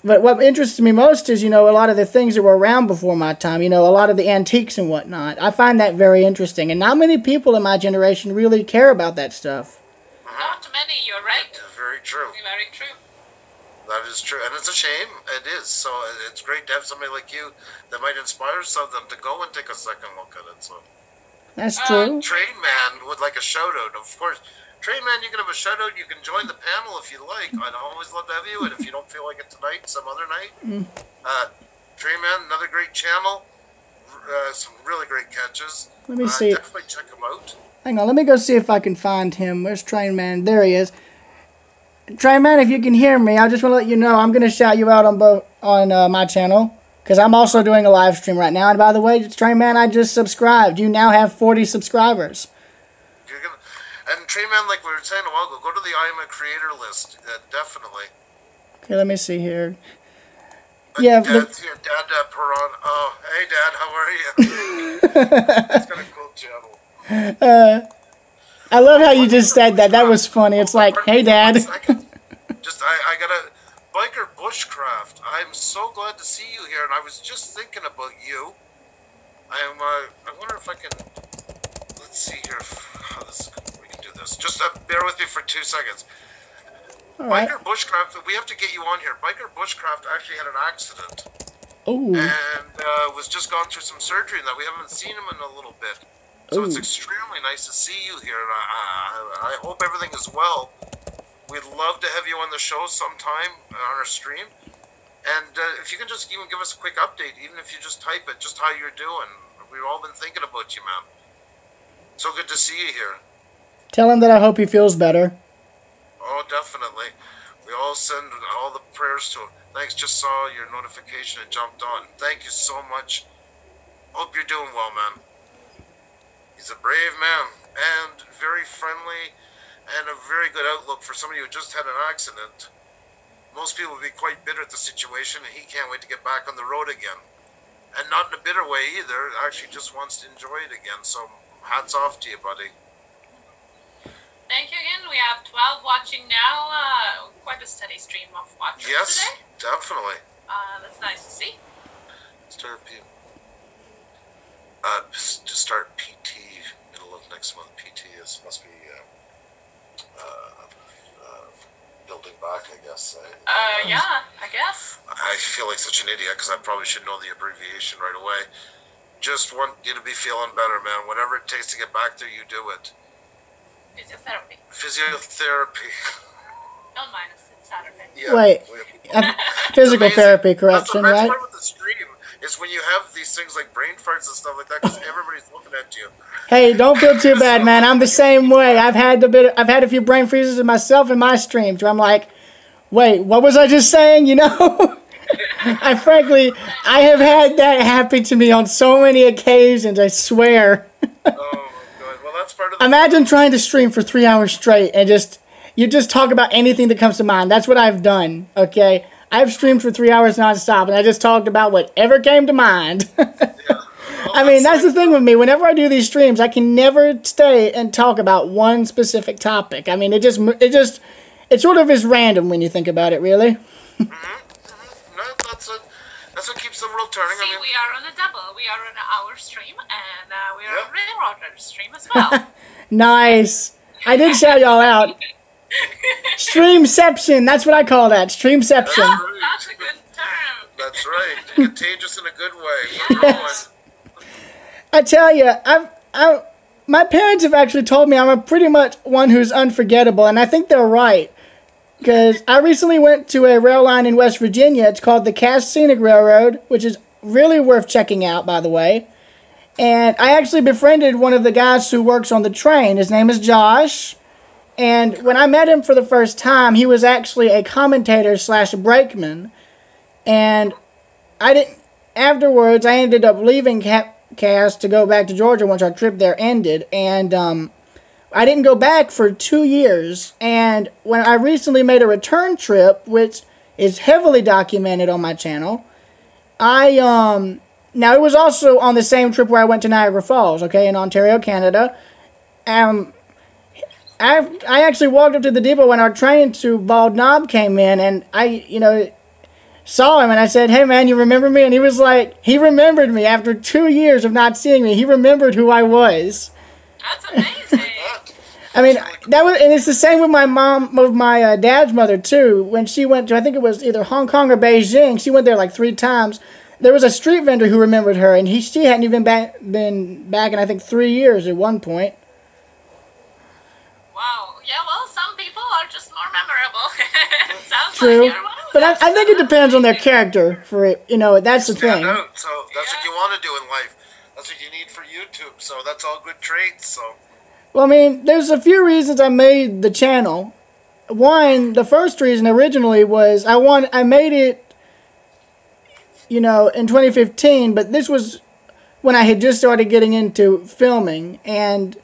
But what interests me most is, a lot of the things that were around before my time, a lot of the antiques and whatnot. I find that very interesting. And not many people in my generation really care about that stuff. Not many, you're right. Very true. Very true. That is true. And it's a shame. It is. So it's great to have somebody like you that might inspire some of them to go and take a second look at it. So that's true. Train Man would like a shout out. Of course, Train Man, you can have a shout out. You can join the panel if you like. I'd always love to have you. And if you don't feel like it tonight, some other night. Train Man, another great channel. Some really great catches. Let me see. Definitely check him out. Hang on, let me go see if I can find him. Where's Train Man? There he is. Train Man, if you can hear me, I just want to let you know I'm going to shout you out on my channel, because I'm also doing a live stream right now. And by the way, Train Man, I just subscribed. You now have 40 subscribers. And Train Man, like we were saying a while ago, go to the I Am a Creator list. Definitely. Okay, let me see here. Dad's here. Dad Peron. Oh, hey, Dad, how are you? It's got a cool channel. I love how you just said that. That was funny. It's like, hey, Dad. I got a biker bushcraft. I'm so glad to see you here, and I was just thinking about you. I wonder if I can. Let's see here. We can do this. Just bear with me for 2 seconds. All right. Biker Bushcraft, we have to get you on here. Biker Bushcraft actually had an accident. Oh. And was just gone through some surgery and that. We haven't seen him in a little bit. So it's extremely nice to see you here. And I hope everything is well. We'd love to have you on the show sometime on our stream. And if you can just even give us a quick update, even if you just type it, just how you're doing. We've all been thinking about you, man. So good to see you here. Tell him that I hope he feels better. Oh, definitely. We all send all the prayers to him. Thanks, just saw your notification and jumped on. Thank you so much. Hope you're doing well, man. He's a brave man and very friendly and a very good outlook for somebody who just had an accident. Most people would be quite bitter at the situation, and he can't wait to get back on the road again. And not in a bitter way either, actually just wants to enjoy it again. So hats off to you, buddy. Thank you again. We have 12 watching now. Quite a steady stream of watchers today. Definitely. That's nice to see. Start PT middle of next month. PT must be building back, I guess. Yeah, I guess. I feel like such an idiot because I probably should know the abbreviation right away. Just want you to be feeling better, man. Whatever it takes to get back there, you do it. Physiotherapy. Don't mind us. It's Saturday. Yeah. Wait. Physical therapy correction, that's right? part of the stream is when you have these things like brain farts and stuff like that because everybody's looking at you. Hey, don't feel too bad, man. I'm the same way. I've had a few brain freezes myself in my streams where I'm like, wait, what was I just saying? You know? I have had that happen to me on so many occasions, I swear. Oh, God. Well, that's part of the... Imagine trying to stream for 3 hours straight and you just talk about anything that comes to mind. That's what I've done, okay? I've streamed for 3 hours nonstop, and I just talked about whatever came to mind. I mean, that's the thing with me. Whenever I do these streams, I can never stay and talk about one specific topic. I mean, it sort of is random when you think about it, really. No, that's what keeps the world turning. See, we are on a double. We are on our stream, and we are on Railroader's stream as well. Nice. I did shout y'all out. Streamception. That's what I call that. Streamception. That's a good term. That's right. Contagious in a good way. Yes. I tell you, my parents have actually told me I'm a pretty much one who's unforgettable, and I think they're right. Because I recently went to a rail line in West Virginia. It's called the Cass Scenic Railroad, which is really worth checking out, by the way. And I actually befriended one of the guys who works on the train. His name is Josh. And when I met him for the first time, he was actually a commentator / brakeman. And afterwards, I ended up leaving Cass to go back to Georgia once our trip there ended. And I didn't go back for 2 years. And when I recently made a return trip, which is heavily documented on my channel, now it was also on the same trip where I went to Niagara Falls, okay, in Ontario, Canada. I actually walked up to the depot when our train to Bald Knob came in, and I saw him, and I said, hey, man, you remember me? And he was like, he remembered me after 2 years of not seeing me. He remembered who I was. That's amazing. I mean, and it's the same with my dad's mother, too. When she went to, I think it was either Hong Kong or Beijing, she went there like 3 times. There was a street vendor who remembered her, and she hadn't even been back in, I think, 3 years at one point. Wow. Yeah, well, some people are just more memorable. Sounds True. like you're one of But them. I think it depends on their character for it. That's the thing. So that's what you want to do in life. That's what you need for YouTube. So that's all good traits. So. Well, I mean, there's a few reasons I made the channel. One, the first reason originally was I made it, in 2015, but this was when I had just started getting into filming, and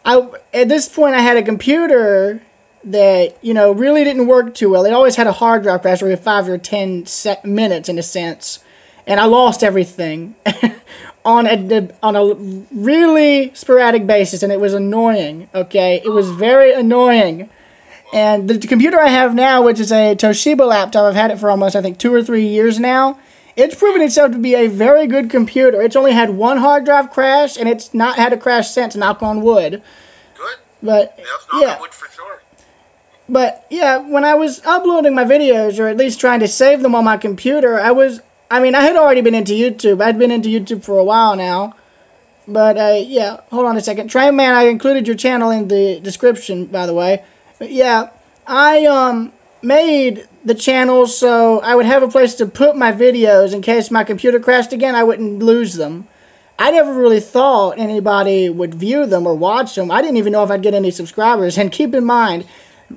at this point I had a computer that, really didn't work too well. It always had a hard drive crash every 5 or 10 minutes in a sense, and I lost everything on a really sporadic basis, and it was annoying, okay? It was very annoying. And the computer I have now, which is a Toshiba laptop, I've had it for almost, I think, 2 or 3 years now. It's proven itself to be a very good computer. It's only had one hard drive crash, and it's not had a crash since, knock on wood. Good. But Yep, no, yeah. I would for sure. But yeah, when I was uploading my videos, or at least trying to save them on my computer, I had already been into YouTube. I'd been into YouTube for a while now. But yeah, hold on a second. Train Man, I included your channel in the description, by the way. But yeah, I made the channel so I would have a place to put my videos in case my computer crashed again, I wouldn't lose them. I never really thought anybody would view them or watch them. I didn't even know if I'd get any subscribers. And keep in mind,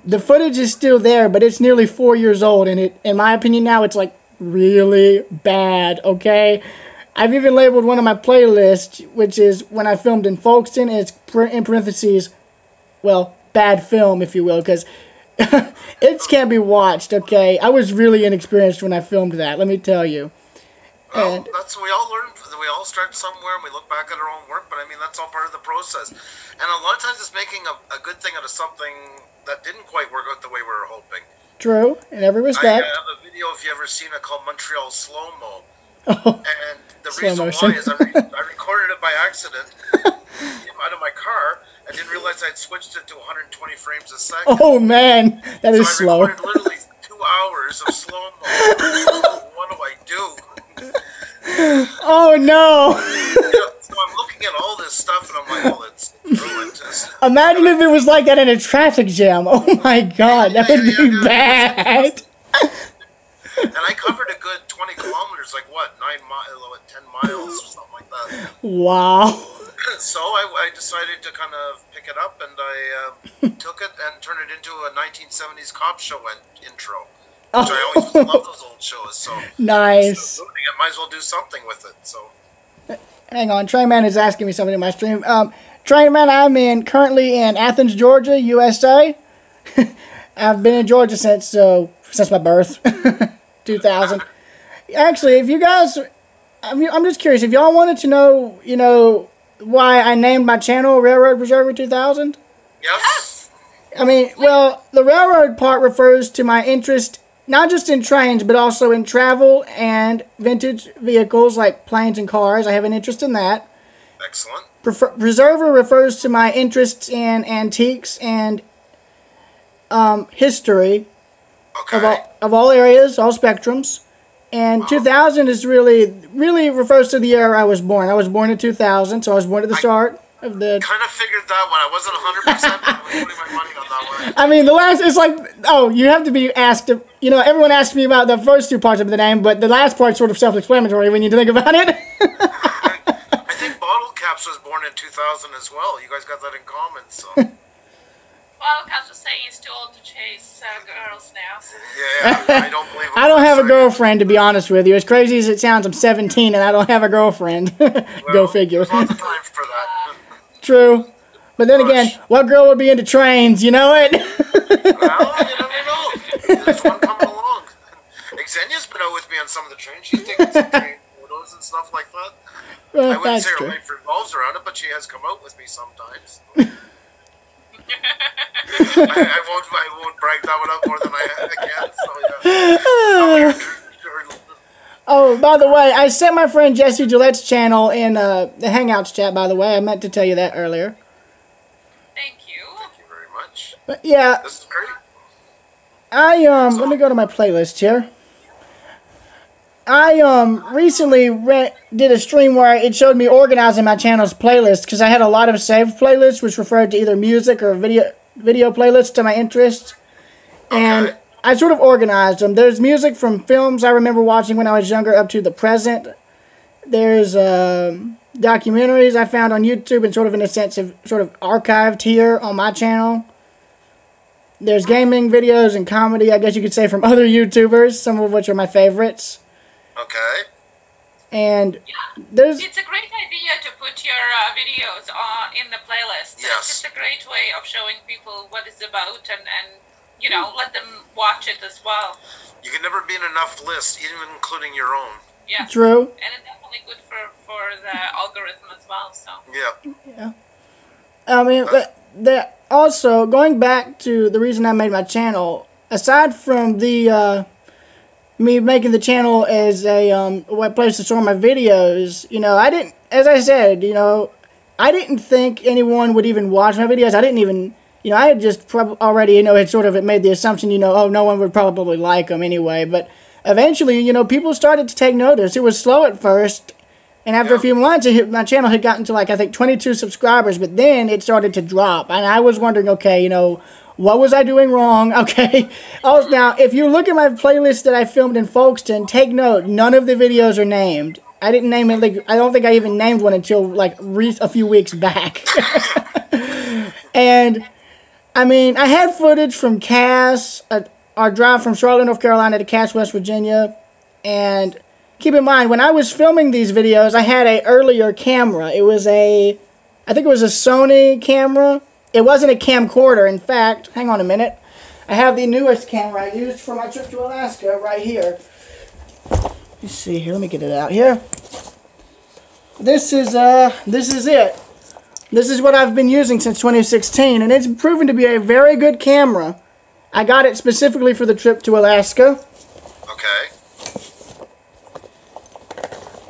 the footage is still there, but it's nearly 4 years old, and in my opinion now, it's like really bad, okay? I've even labeled one of my playlists, which is when I filmed in Folkestone, and it's in parentheses, well, bad film, if you will, because it can't be watched, okay? I was really inexperienced when I filmed that, let me tell you. Well, that's we all learn. We all start somewhere, and we look back at our own work. But I mean, that's all part of the process. And a lot of times, it's making a good thing out of something that didn't quite work out the way we were hoping. True, in every respect. I have a video, if you ever seen it, called Montreal Slow Mo. Oh, and the slow reason motion. why is I recorded it by accident out of my car. I didn't realize I'd switched it to 120 frames a second. Oh man, that is so slow. I recorded literally 2 hours of slow mo. What do I do? Oh no! So I'm looking at all this stuff and I'm like, well, it's ruined. Imagine if it was like that in a traffic jam. Oh my god, that would be bad. And I covered a good 20 kilometers, like what, 10 miles or something like that. Wow. So I decided to kind of pick it up, and I took it and turned it into a 1970s cop show intro. Which I always used to love those old shows. So Nice. I might as well do something with it. So Hang on, Trainman is asking me something in my stream. Trainman, I'm currently in Athens, Georgia, USA. I've been in Georgia since my birth, 2000. Actually, if you guys, I'm just curious, if y'all wanted to know, why I named my channel Railroad Preserver 2000. yes. I mean, well, the railroad part refers to my interest not just in trains, but also in travel and vintage vehicles like planes and cars. I have an interest in that. Excellent. Preserver refers to my interests in antiques and history of all areas, all spectrums. And 2000 is really refers to the year I was born. I was born in 2000, so I was born at the start of the... Kind of figured that one. I wasn't 100%, but I was putting my money on that one. I mean, the last, it's like, you have to be asked, everyone asked me about the first two parts of the name, but the last part's sort of self-explanatory when you think about it. I think Bottle Caps was born in 2000 as well. You guys got that in common, so... Well, Cass was saying he's too old to chase girls now. So. Yeah, I don't believe him. I don't have a girlfriend, to be honest with you. As crazy as it sounds, I'm 17 and I don't have a girlfriend. Go figure. There's lots of time for that. True. But then again, what girl would be into trains, you know it? Well, you never know. There's one coming along. Xenia's been out with me on some of the trains. She's taken some train photos and stuff like that. Well, I wouldn't say that's her true. life revolves around it, but she has come out with me sometimes. I won't brag that one up more than I can. So yeah. Oh, by the way, I sent my friend Jesse Gillette's channel in the Hangouts chat, by the way. I meant to tell you that earlier. Thank you. Thank you very much. But yeah, This is great. let me go to my playlist here. I recently did a stream where it showed me organizing my channel's playlist because I had a lot of saved playlists which referred to either music or video playlists to my interests. And Okay. I sort of organized them. There's music from films I remember watching when I was younger up to the present. There's documentaries I found on YouTube and sort of in a sense of sort of archived here on my channel. There's gaming videos and comedy, I guess you could say, from other YouTubers, some of which are my favorites. Okay. And there's... It's a great idea to put your videos in the playlist. Yes. It's just a great way of showing people what it's about and let them watch it as well. You can never be in enough lists, even including your own. Yeah. True. And it's definitely good for the algorithm as well. So. Yeah. I mean, but also, going back to the reason I made my channel, aside from the... me making the channel as a place to store my videos, I didn't, as I said, I didn't think anyone would even watch my videos. I didn't even, I had just already, had sort of made the assumption, oh, no one would probably like them anyway. But eventually, people started to take notice. It was slow at first. And after a few months, my channel had gotten to, like, I think 22 subscribers. But then it started to drop. And I was wondering, okay, what was I doing wrong? Okay. Also, now, if you look at my playlist that I filmed in Folkestone, take note, none of the videos are named. I didn't name it, like, I don't think I even named one until, like, a few weeks back. And, I mean, I had footage from Cass, our drive from Charlotte, North Carolina to Cass, West Virginia. And keep in mind, when I was filming these videos, I had an earlier camera. It was I think it was a Sony camera. It wasn't a camcorder. In fact, hang on a minute. I have the newest camera I used for my trip to Alaska right here. Let's see here. Let me get it out here. This is it. This is what I've been using since 2016, and it's proven to be a very good camera. I got it specifically for the trip to Alaska. Okay.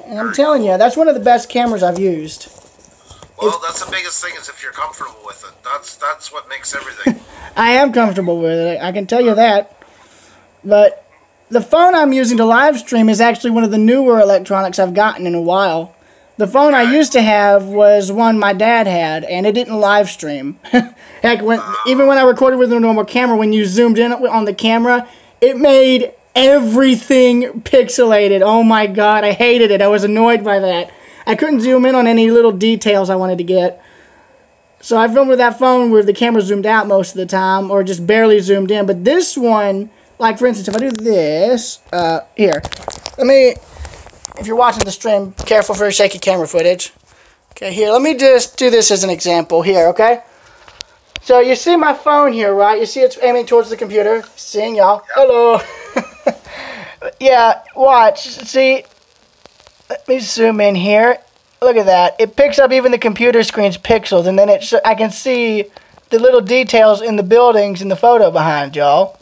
And I'm telling you, that's one of the best cameras I've used. Well, that's the biggest thing, is if you're comfortable with it. That's what makes everything. I am comfortable with it, I can tell you that. But the phone I'm using to live stream is actually one of the newer electronics I've gotten in a while. The phone I used to have was one my dad had, and it didn't live stream. Heck, even when I recorded with a normal camera, when you zoomed in on the camera, it made everything pixelated. Oh my god, I hated it. I was annoyed by that. I couldn't zoom in on any little details I wanted to get. So I filmed with that phone where the camera zoomed out most of the time, or just barely zoomed in. But this one, like for instance, if I do this, here, if you're watching the stream, careful for shaky camera footage. Okay, here, let me just do this as an example here, okay? So you see my phone here, right? You see it's aiming towards the computer. Seeing y'all. Hello. Yeah, watch. See, let me zoom in here. Look at that. It picks up even the computer screen's pixels, and then I can see the little details in the buildings in the photo behind y'all.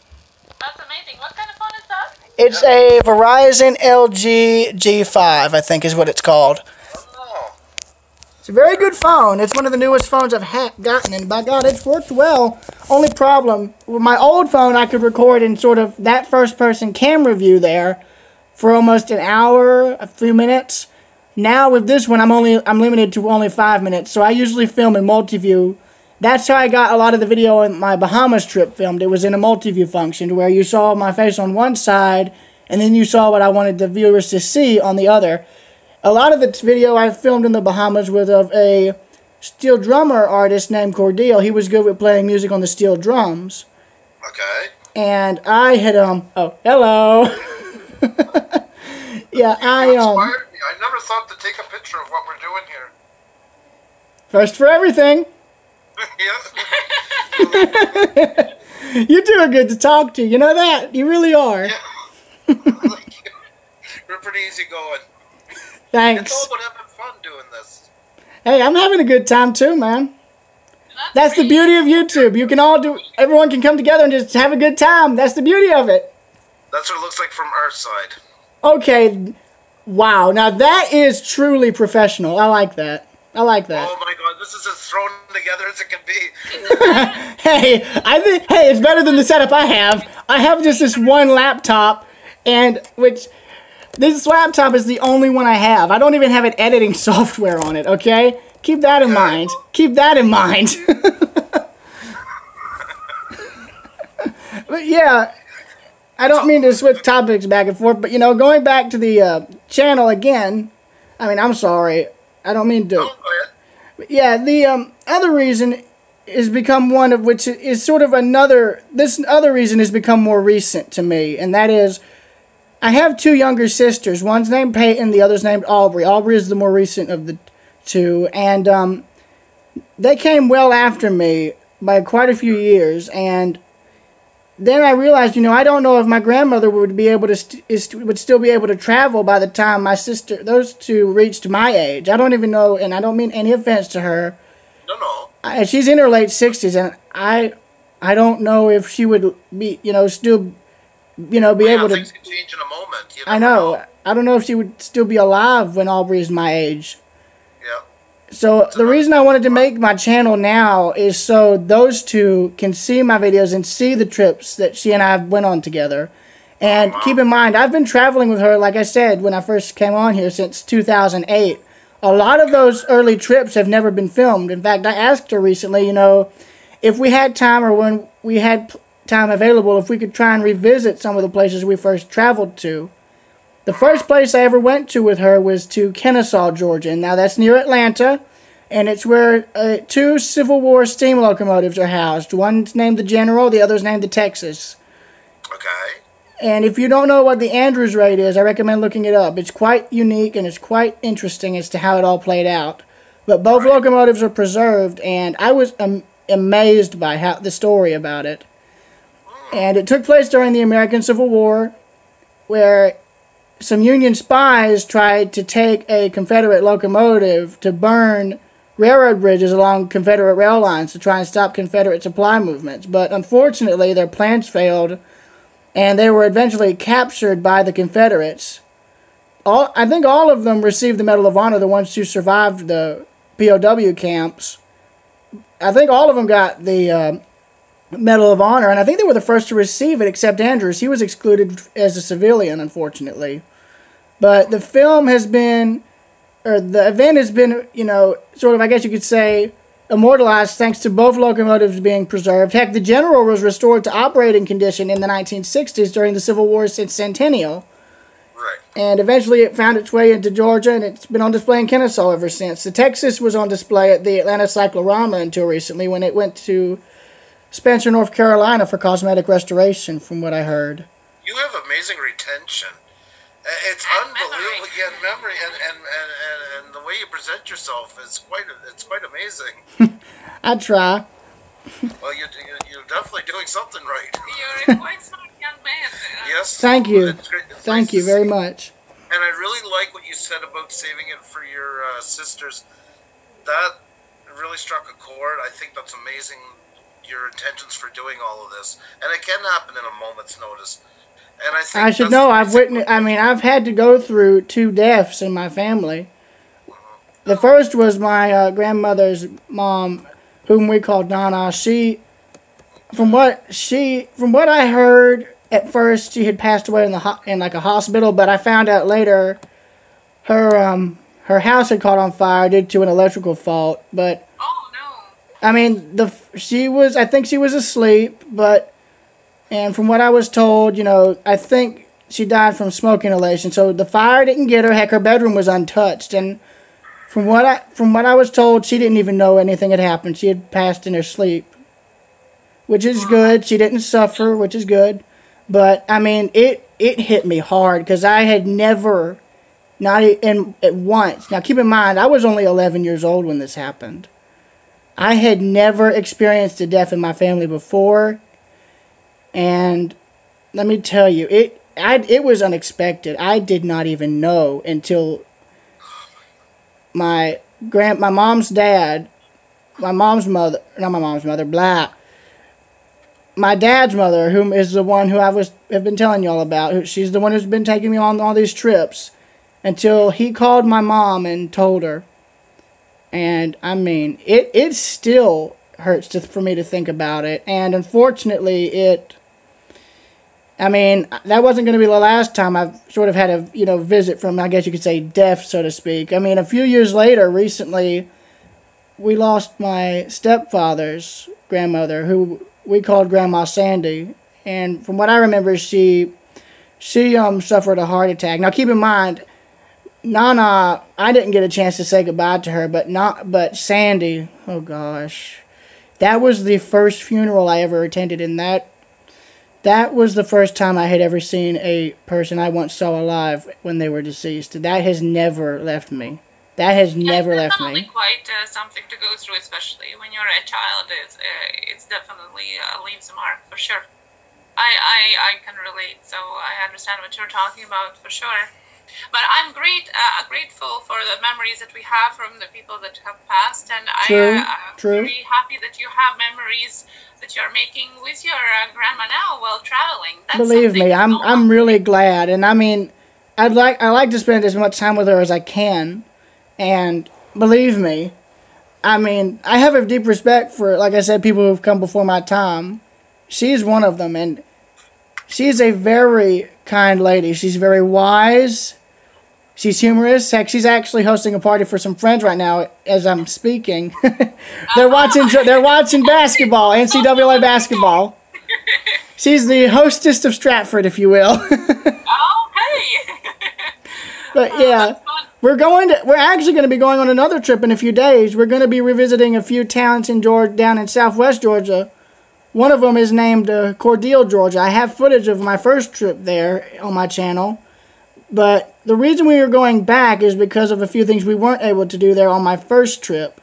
That's amazing. What kind of phone is that? It's a Verizon LG G5, I think is what it's called. Oh. It's a very good phone. It's one of the newest phones I've gotten, and by God, it's worked well. Only problem, with my old phone, I could record in sort of that first-person camera view there for almost an hour, a few minutes. Now with this one, I'm limited to only 5 minutes, so I usually film in multi-view. That's how I got a lot of the video on my Bahamas trip filmed. It was in a multi-view function where you saw my face on one side, and then you saw what I wanted the viewers to see on the other. A lot of the video I filmed in the Bahamas was of a steel drummer artist named Cordeal. He was good with playing music on the steel drums. Okay. And I had, oh, hello. Yeah, You inspired me. I never thought to take a picture of what we're doing here. First for everything. Yeah. You two are good to talk to. You know that? You really are. Yeah. We're pretty easy going. Thanks. It's all about having fun doing this. Hey, I'm having a good time too, man. That's the beauty of YouTube. You can everyone can come together and just have a good time. That's the beauty of it. That's what it looks like from our side. Okay. Wow. Now that is truly professional. I like that. I like that. Oh my god, this is as thrown together as it can be. Hey, it's better than the setup I have. I have just this one laptop, and this laptop is the only one I have. I don't even have an editing software on it, okay? Keep that in mind. Keep that in mind. But yeah, I don't mean to switch topics back and forth, but going back to the channel again, I mean, I'm sorry. I don't mean to. Oh, But yeah, the other reason has become one of which is sort of another. This other reason has become more recent to me, and that is, I have two younger sisters. One's named Peyton, the other's named Aubrey. Aubrey is the more recent of the two, and they came well after me by quite a few years, and then I realized, I don't know if my grandmother would be able to would still be able to travel by the time those two reached my age. I don't even know, and I don't mean any offense to her. No. She's in her late 60s, and I don't know if she would be, still, be able to. Things can change in a moment. I know. I don't know if she would still be alive when Aubrey is my age. Yeah. So the reason I wanted to make my channel now is so those two can see my videos and see the trips that she and I went on together. And keep in mind, I've been traveling with her, like I said, when I first came on here since 2008. A lot of those early trips have never been filmed. In fact, I asked her recently, you know, if we had time or when we had time available, if we could try and revisit some of the places we first traveled to. The first place I ever went to with her was to Kennesaw, Georgia. Now, that's near Atlanta, and it's where two Civil War steam locomotives are housed. One's named the General, the other's named the Texas. Okay. And if you don't know what the Andrews rate is, I recommend looking it up. It's quite unique, and it's quite interesting as to how it all played out. But both locomotives are preserved, and I was amazed by the story about it. And it took place during the American Civil War, where some Union spies tried to take a Confederate locomotive to burn railroad bridges along Confederate rail lines to try and stop Confederate supply movements. But unfortunately, their plans failed, and they were eventually captured by the Confederates. I think all of them received the Medal of Honor, the ones who survived the POW camps. I think all of them got the Medal of Honor, and I think they were the first to receive it, except Andrews. He was excluded as a civilian, unfortunately. But the film has been, or the event has been, you know, sort of, I guess you could say, immortalized thanks to both locomotives being preserved. Heck, the General was restored to operating condition in the 1960s during the Civil War's centennial. Right. And eventually it found its way into Georgia, and it's been on display in Kennesaw ever since. The Texas was on display at the Atlanta Cyclorama until recently when it went to Spencer, North Carolina for cosmetic restoration, from what I heard. You have amazing retention. It's unbelievable. You have memory, and the way you present yourself is quite amazing. I try. Well, you're definitely doing something right. You're a quite smart young man. Yes. Thank you. It's Thank nice you very much. And I really like what you said about saving it for your sisters. That really struck a chord. I think that's amazing, your intentions for doing all of this. And it can happen in a moment's notice. And I think I should know. I've had to go through 2 deaths in my family. The first was my grandmother's mom, whom we called Nana. From what I heard at first, she had passed away in like a hospital, but I found out later her house had caught on fire due to an electrical fault. But Oh no. I mean, I think she was asleep, and from what I was told, you know, I think she died from smoke inhalation. So the fire didn't get her. Heck, her bedroom was untouched. And from what I was told, she didn't even know anything had happened. She had passed in her sleep, which is good. She didn't suffer, which is good. But I mean, it hit me hard because I had never, not in at once. Now keep in mind, I was only 11 years old when this happened. I had never experienced a death in my family before. And let me tell you, it was unexpected. I did not even know until my mom's dad, my dad's mother, whom is the one who have been telling y'all about. She's the one who's been taking me on all these trips, until he called my mom and told her. And I mean, it still hurts for me to think about it. And unfortunately, I mean, that wasn't going to be the last time I've sort of had a, you know, visit from, I guess you could say, death, so to speak. I mean, a few years later, recently, we lost my stepfather's grandmother, who we called Grandma Sandy. And from what I remember, she suffered a heart attack. Now, keep in mind, Nana, I didn't get a chance to say goodbye to her, but Sandy, oh gosh, that was the first funeral I ever attended, and that was the first time I had ever seen a person I once saw alive when they were deceased. That has never left me. That has never left me. It's definitely quite something to go through, especially when you're a child. It's definitely leaves a mark for sure. I can relate, so I understand what you're talking about for sure. But I'm grateful for the memories that we have from the people that have passed, and I'm very happy that you have memories that you're making with your grandma now while traveling. That's Believe me, I'm really glad, and I mean, I like to spend as much time with her as I can, and believe me, I mean, I have a deep respect for, like I said, people who've come before my time. She's one of them, and she's a very kind lady. She's very wise. She's humorous. Heck, she's actually hosting a party for some friends right now as I'm speaking. They're watching basketball, NCAA basketball. She's the hostess of Stratford, if you will. Oh, hey. But yeah, we're actually going to be going on another trip in a few days. We're going to be revisiting a few towns in Georgia, down in Southwest Georgia. One of them is named Cordele, Georgia. I have footage of my first trip there on my channel. But the reason we were going back is because of a few things we weren't able to do there on my first trip.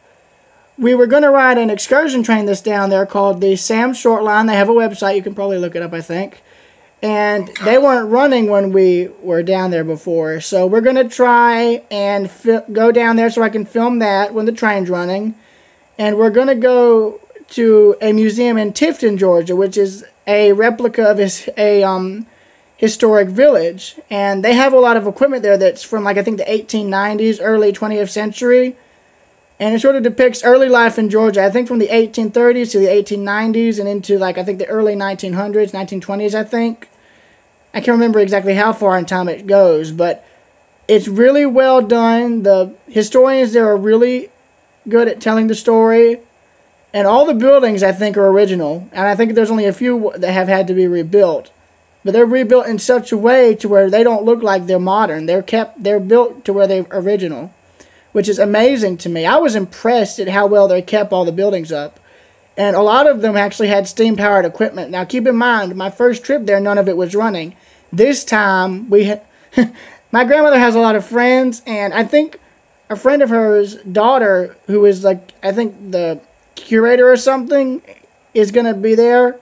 We were going to ride an excursion train that's down there called the Sam Short Line. They have a website. You can probably look it up, I think. And they weren't running when we were down there before. So we're going to try and go down there so I can film that when the train's running. And we're going to go to a museum in Tifton, Georgia, which is a replica of a historic village. And they have a lot of equipment there that's from, like, I think the 1890s, early 20th century. And it sort of depicts early life in Georgia, I think from the 1830s to the 1890s and into, like, I think the early 1900s, 1920s, I think. I can't remember exactly how far in time it goes, but it's really well done. The historians there are really good at telling the story. And all the buildings, I think, are original. And I think there's only a few that have had to be rebuilt. But they're rebuilt in such a way to where they don't look like they're modern. They're built to where they're original, which is amazing to me. I was impressed at how well they kept all the buildings up. And a lot of them actually had steam-powered equipment. Now, keep in mind, my first trip there, none of it was running. This time, my grandmother has a lot of friends, and I think a friend of hers' daughter, who is, like, I think the curator or something, is going to be there.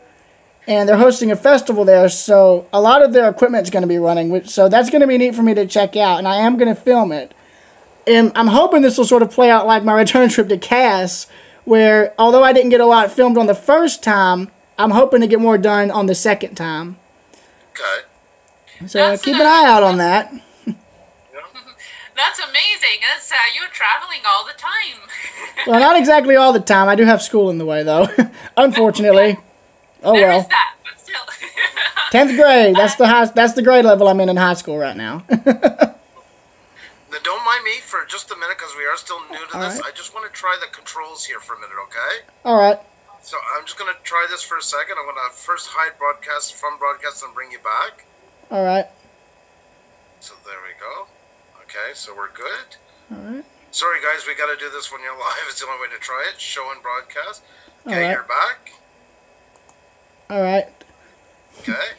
And they're hosting a festival there, so a lot of their equipment's going to be running. So that's going to be neat for me to check out, and I am going to film it. And I'm hoping this will sort of play out like my return trip to Cass, where, although I didn't get a lot filmed on the first time, I'm hoping to get more done on the second time. Okay. So keep an eye out on that. That's amazing. You're traveling all the time. Well, not exactly all the time. I do have school in the way, though. Unfortunately. Oh well. There is that, but still. 10th grade. That's the grade level I'm in high school right now. Now, don't mind me for just a minute because we are still new to this. Right. I just want to try the controls here for a minute, okay? All right. So I'm just going to try this for a second. I'm going to first hide broadcast from broadcast and bring you back. All right. So there we go. Okay, so we're good. All right. Sorry, guys, we got to do this when you're live. It's the only way to try it. Show and broadcast. Okay, All right. You're back. All right. Okay.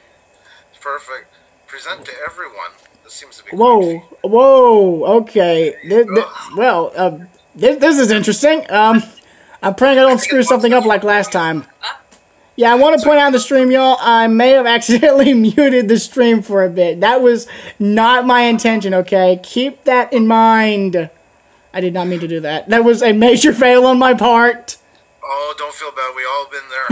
Perfect. Present to everyone. This seems to be Whoa. Whoa. Okay. This is interesting. I'm praying I don't screw something up like last time. Yeah, I want to point out the stream, y'all. I may have accidentally muted the stream for a bit. That was not my intention, okay? Keep that in mind. I did not mean to do that. That was a major fail on my part. Oh, don't feel bad. We all been there.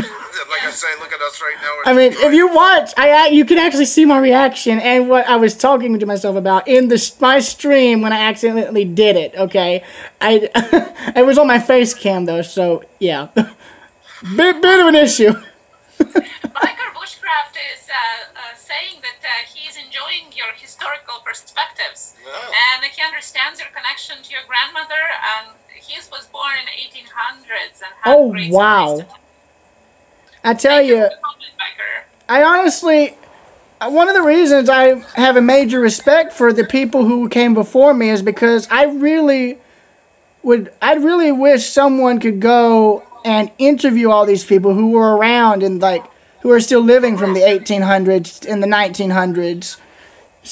Like I say, look at us right now. I mean, if you watch, you can actually see my reaction and what I was talking to myself about in my stream when I accidentally did it. Okay, it was on my face cam though, so yeah, bit of an issue. Biker Bushcraft is saying that he's enjoying your historical perspectives, and he understands your connection to your grandmother. And he was born in 1800s and had great wow! I tell you, I honestly, one of the reasons I have a major respect for the people who came before me is because I really wish someone could go and interview all these people who were around and who are still living from the 1800s and the 1900s.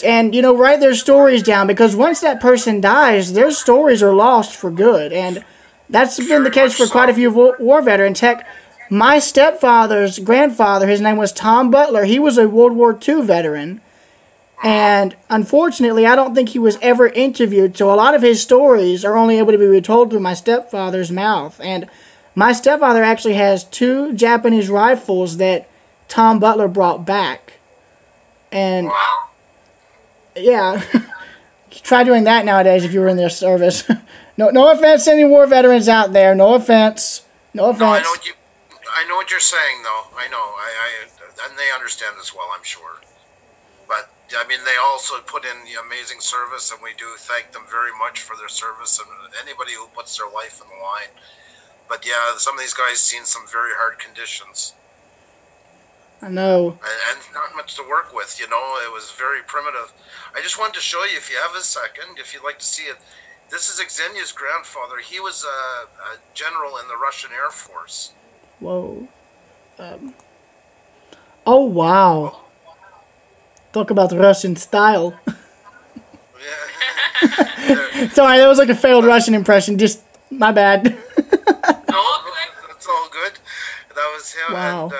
And, write their stories down, because once that person dies, their stories are lost for good. And that's been the case for quite a few war veterans. Heck, my stepfather's grandfather, his name was Tom Butler. He was a World War II veteran. And unfortunately, I don't think he was ever interviewed. So a lot of his stories are only able to be retold through my stepfather's mouth. And my stepfather actually has 2 Japanese rifles that Tom Butler brought back. And yeah, try doing that nowadays if you were in their service. No offense to any war veterans out there. No offense. No offense. No, I know what you're saying, though. I know. And they understand as well, I'm sure. But I mean, they also put in the amazing service, and we do thank them very much for their service and anybody who puts their life on the line. But yeah, some of these guys seen some very hard conditions. I know. And not much to work with, you know. It was very primitive. I just wanted to show you, if you have a second, if you'd like to see it. This is Xenia's grandfather. He was a general in the Russian Air Force. Whoa. Oh, wow. Talk about the Russian style. Yeah. Sorry, that was like a failed Russian impression. Just, my bad. No, that's all good. That was him. Wow. And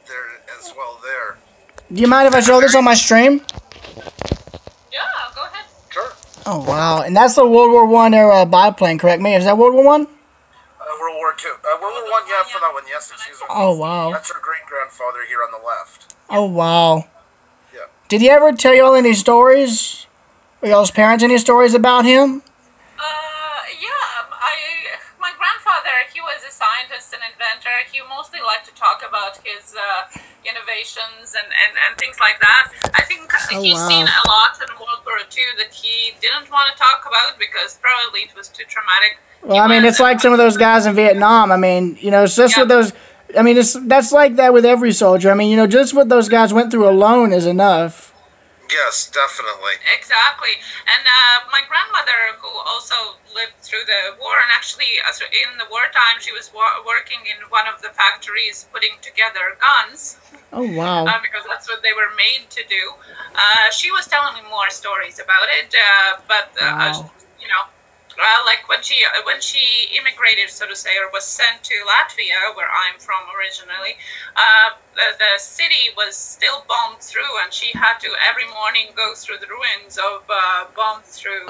there as well there. Do you mind if I show this on my stream? Yeah, go ahead. Sure. Oh, wow. And that's the World War I era biplane, correct me? Is that World War I? World War II. World War I, yeah, for that one, yes. Oh, wow. That's her great-grandfather here on the left. Oh, wow. Yeah. Did he ever tell y'all any stories? Or y'all's parents any stories about him? My grandfather, he was a scientist and inventor. He mostly liked to talk about his innovations and things like that. I think he's seen a lot in World War II that he didn't want to talk about because probably it was too traumatic. Well, I mean, it's like some of those guys in Vietnam. I mean, you know, it's just with those... I mean, that's like that with every soldier. I mean, you know, just what those guys went through alone is enough. Yes, definitely. Exactly. And my grandmother, who also lived through the war, and actually in the wartime, she was working in one of the factories putting together guns. Oh, wow. Because that's what they were made to do. She was telling me more stories about it, you know, like when she immigrated, so to say, or was sent to Latvia, where I'm from originally, the city was still bombed through, and she had to every morning go through the ruins of bombed through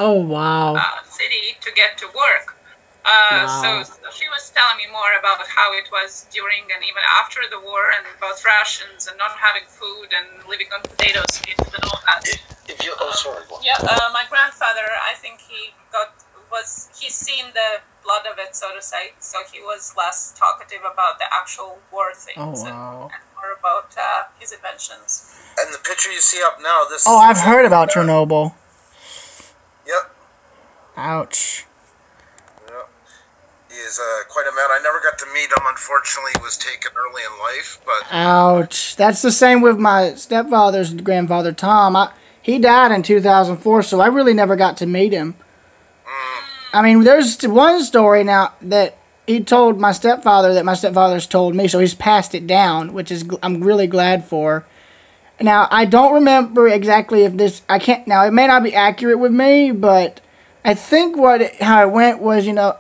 city to get to work. So she was telling me more about how it was during and even after the war, and about rations and not having food and living on potato chips and all that. My grandfather, I think he's seen the blood of it, so to say, so he was less talkative about the actual war things and more about his inventions. And the picture you see up now, this Oh, I've heard about Chernobyl. Yep. Ouch. Yep. He is quite a man. I never got to meet him. Unfortunately, he was taken early in life, but... Ouch. That's the same with my stepfather's grandfather, Tom. He died in 2004, so I really never got to meet him. I mean, there's one story now that he told my stepfather that my stepfather's told me, so he's passed it down, which is I'm really glad for. Now, I don't remember exactly if this... Now, it may not be accurate with me, but I think how it went was, you know,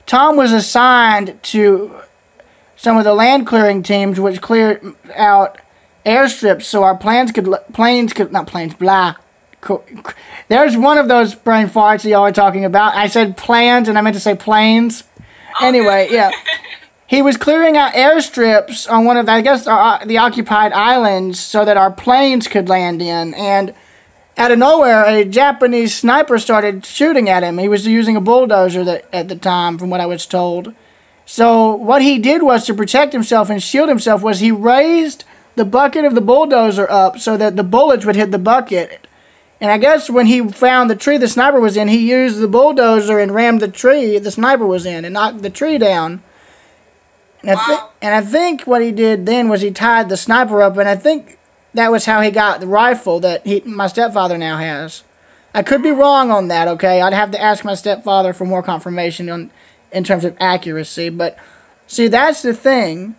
Tom was assigned to some of the land clearing teams, which cleared out airstrips so our There's one of those brain farts that y'all are talking about. I said plans, and I meant to say planes. Okay. Anyway, yeah. He was clearing out airstrips on one of, I guess, the occupied islands so that our planes could land in. And out of nowhere, a Japanese sniper started shooting at him. He was using a bulldozer at the time, from what I was told. So what he did was, to protect himself and shield himself, was he raised the bucket of the bulldozer up so that the bullets would hit the bucket. And I guess when he found the tree the sniper was in, he used the bulldozer and rammed the tree the sniper was in and knocked the tree down. And I think what he did then was he tied the sniper up, and I think that was how he got the rifle that my stepfather now has. I could be wrong on that, okay? I'd have to ask my stepfather for more confirmation in terms of accuracy. But, see, that's the thing.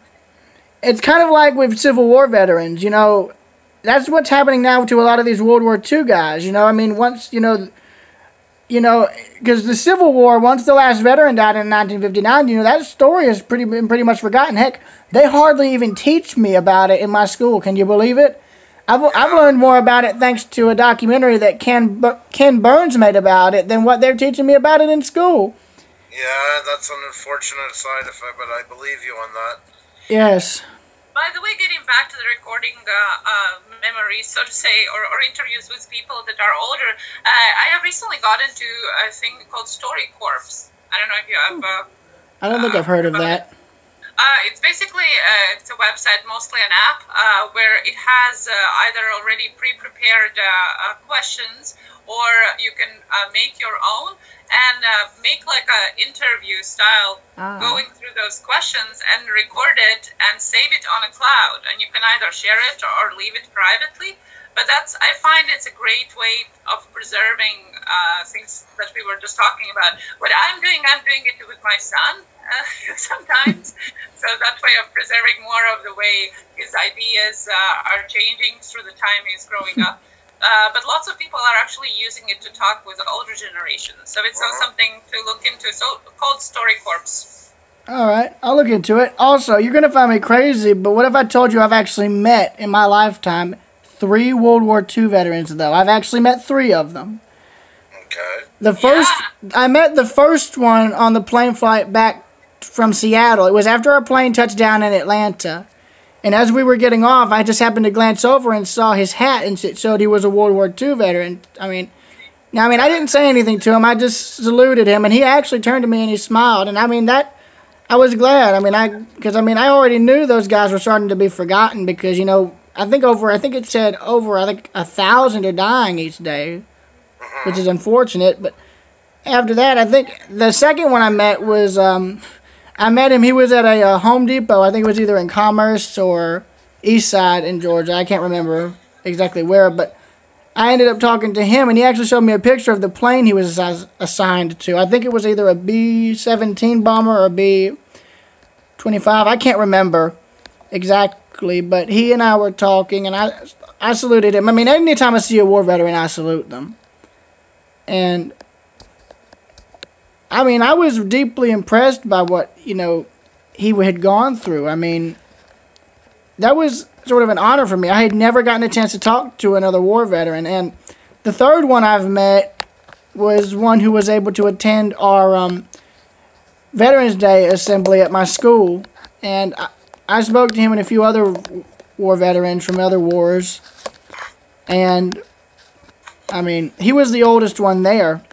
It's kind of like with Civil War veterans, you know. That's what's happening now to a lot of these World War II guys, you know. I mean, once, because the Civil War, once the last veteran died in 1959, you know, that story has been pretty much forgotten. Heck, they hardly even teach me about it in my school. Can you believe it? I've learned more about it thanks to a documentary that Ken Burns made about it than what they're teaching me about it in school. Yeah, that's an unfortunate side effect, but I believe you on that. Yes. By the way, getting back to the recording memories, so to say, or interviews with people that are older, I have recently got into a thing called Story Corps. I don't know if you have... I don't think I've heard of that. It's basically it's a website, mostly an app, where it has either already pre-prepared questions, or you can make your own and make like a interview style, going through those questions and record it and save it on a cloud. And you can either share it or leave it privately. But I find it's a great way of preserving things that we were just talking about. What I'm doing it with my son sometimes. So that way of preserving more of the way his ideas are changing through the time he's growing up. But lots of people are actually using it to talk with the older generations. So it's something to look into. So called Story Corps. All right, I'll look into it. Also, you're going to find me crazy, but what if I told you I've actually met in my lifetime 3 World War II veterans, though? I've actually met 3 of them. Okay. I met the first one on the plane flight back from Seattle. It was after our plane touched down in Atlanta. And as we were getting off, I just happened to glance over and saw his hat, and it showed he was a World War II veteran. I didn't say anything to him. I just saluted him, and he actually turned to me and he smiled. And I was glad. I already knew those guys were starting to be forgotten because, I think it said over 1,000 are dying each day, which is unfortunate. But after that, I think the second one I met was, I met him. He was at a Home Depot. I think it was either in Commerce or East Side in Georgia. I can't remember exactly where, but I ended up talking to him, and he actually showed me a picture of the plane he was assigned to. I think it was either a B-17 bomber or a B-25. I can't remember exactly, but he and I were talking, and I saluted him. Anytime I see a war veteran, I salute them. And I was deeply impressed by what, he had gone through. That was sort of an honor for me. I had never gotten a chance to talk to another war veteran. And the third one I've met was one who was able to attend our Veterans Day assembly at my school. And I spoke to him and a few other war veterans from other wars. And, he was the oldest one there.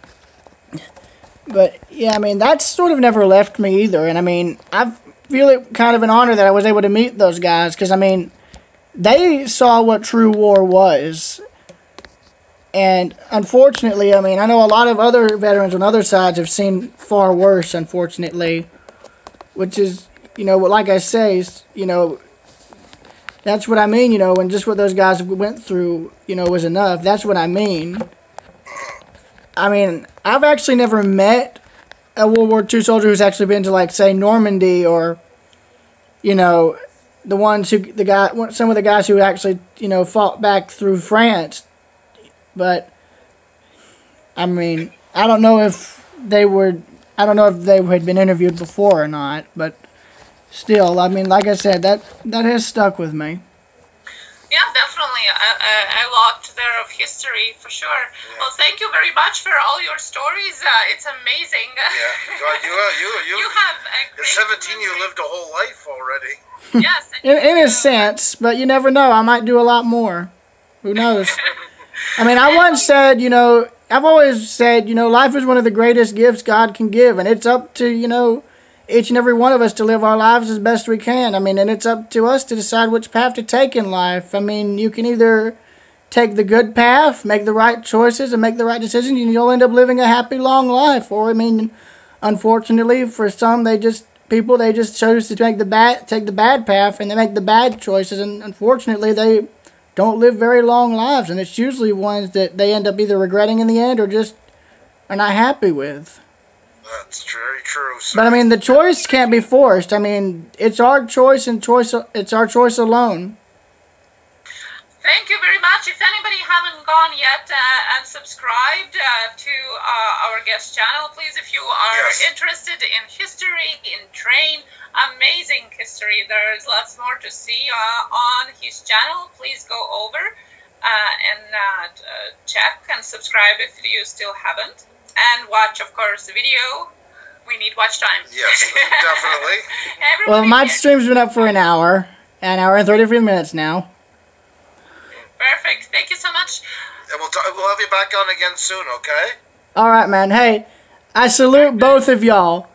But, yeah, that's sort of never left me either. And, I feel it kind of an honor that I was able to meet those guys. Because, they saw what true war was. And, unfortunately, I know a lot of other veterans on other sides have seen far worse, unfortunately. Which is, like I say, that's what I mean, and just what those guys went through, was enough. That's what I mean. I've actually never met a World War II soldier who's actually been to, say, Normandy or, some of the guys who actually, fought back through France. But, I don't know if they had been interviewed before or not, but still, like I said, that has stuck with me. Yeah, definitely. A lot there of history, for sure. Yeah. Well, thank you very much for all your stories. It's amazing. Yeah, you have a great 17, you lived a whole life already. Yes. in a sense, but you never know. I might do a lot more. Who knows? I once said, I've always said, life is one of the greatest gifts God can give, and it's up to, each and every one of us to live our lives as best we can. And it's up to us to decide which path to take in life. You can either take the good path, make the right choices, and make the right decisions, and you'll end up living a happy, long life. Or, unfortunately, for some, they just chose to take the bad path, and they make the bad choices, and unfortunately, they don't live very long lives. And it's usually ones that they end up either regretting in the end or just are not happy with. That's very true, sir. But the choice can't be forced. It's our choice, and it's our choice alone. Thank you very much. If anybody haven't gone yet and subscribed to our guest channel, please, if you are interested in history, in train, amazing history, there's lots more to see on his channel. Please go over and check and subscribe if you still haven't. And watch, of course, the video. We need watch time. Yes, definitely. Well, my stream's been up for an hour, An hour and 33 minutes now. Perfect. Thank you so much. And we'll have you back on again soon, okay? Alright, man. Hey, I salute both of y'all.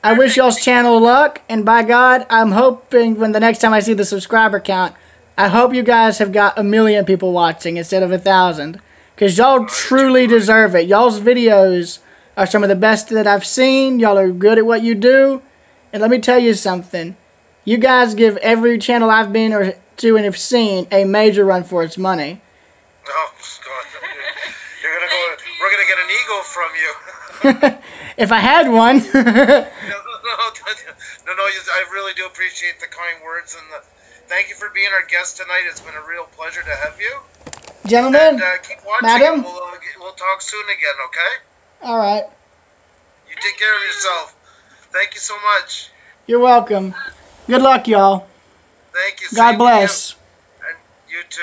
I wish y'all's channel luck, and by God, I'm hoping when the next time I see the subscriber count, I hope you guys have got 1 million people watching instead of 1,000. Because y'all truly deserve it. Y'all's videos are some of the best that I've seen. Y'all are good at what you do. And let me tell you something. You guys give every channel I've been to and have seen a major run for its money. Oh, God. We're gonna get an ego from you. If I had one. No, I really do appreciate the kind words and thank you for being our guest tonight. It's been a real pleasure to have you. Gentlemen, and keep watching. madam, We'll talk soon again, okay? all right. You take care of yourself. Thank you so much. You're welcome. Good luck, y'all. Thank you. God bless. You. And you too.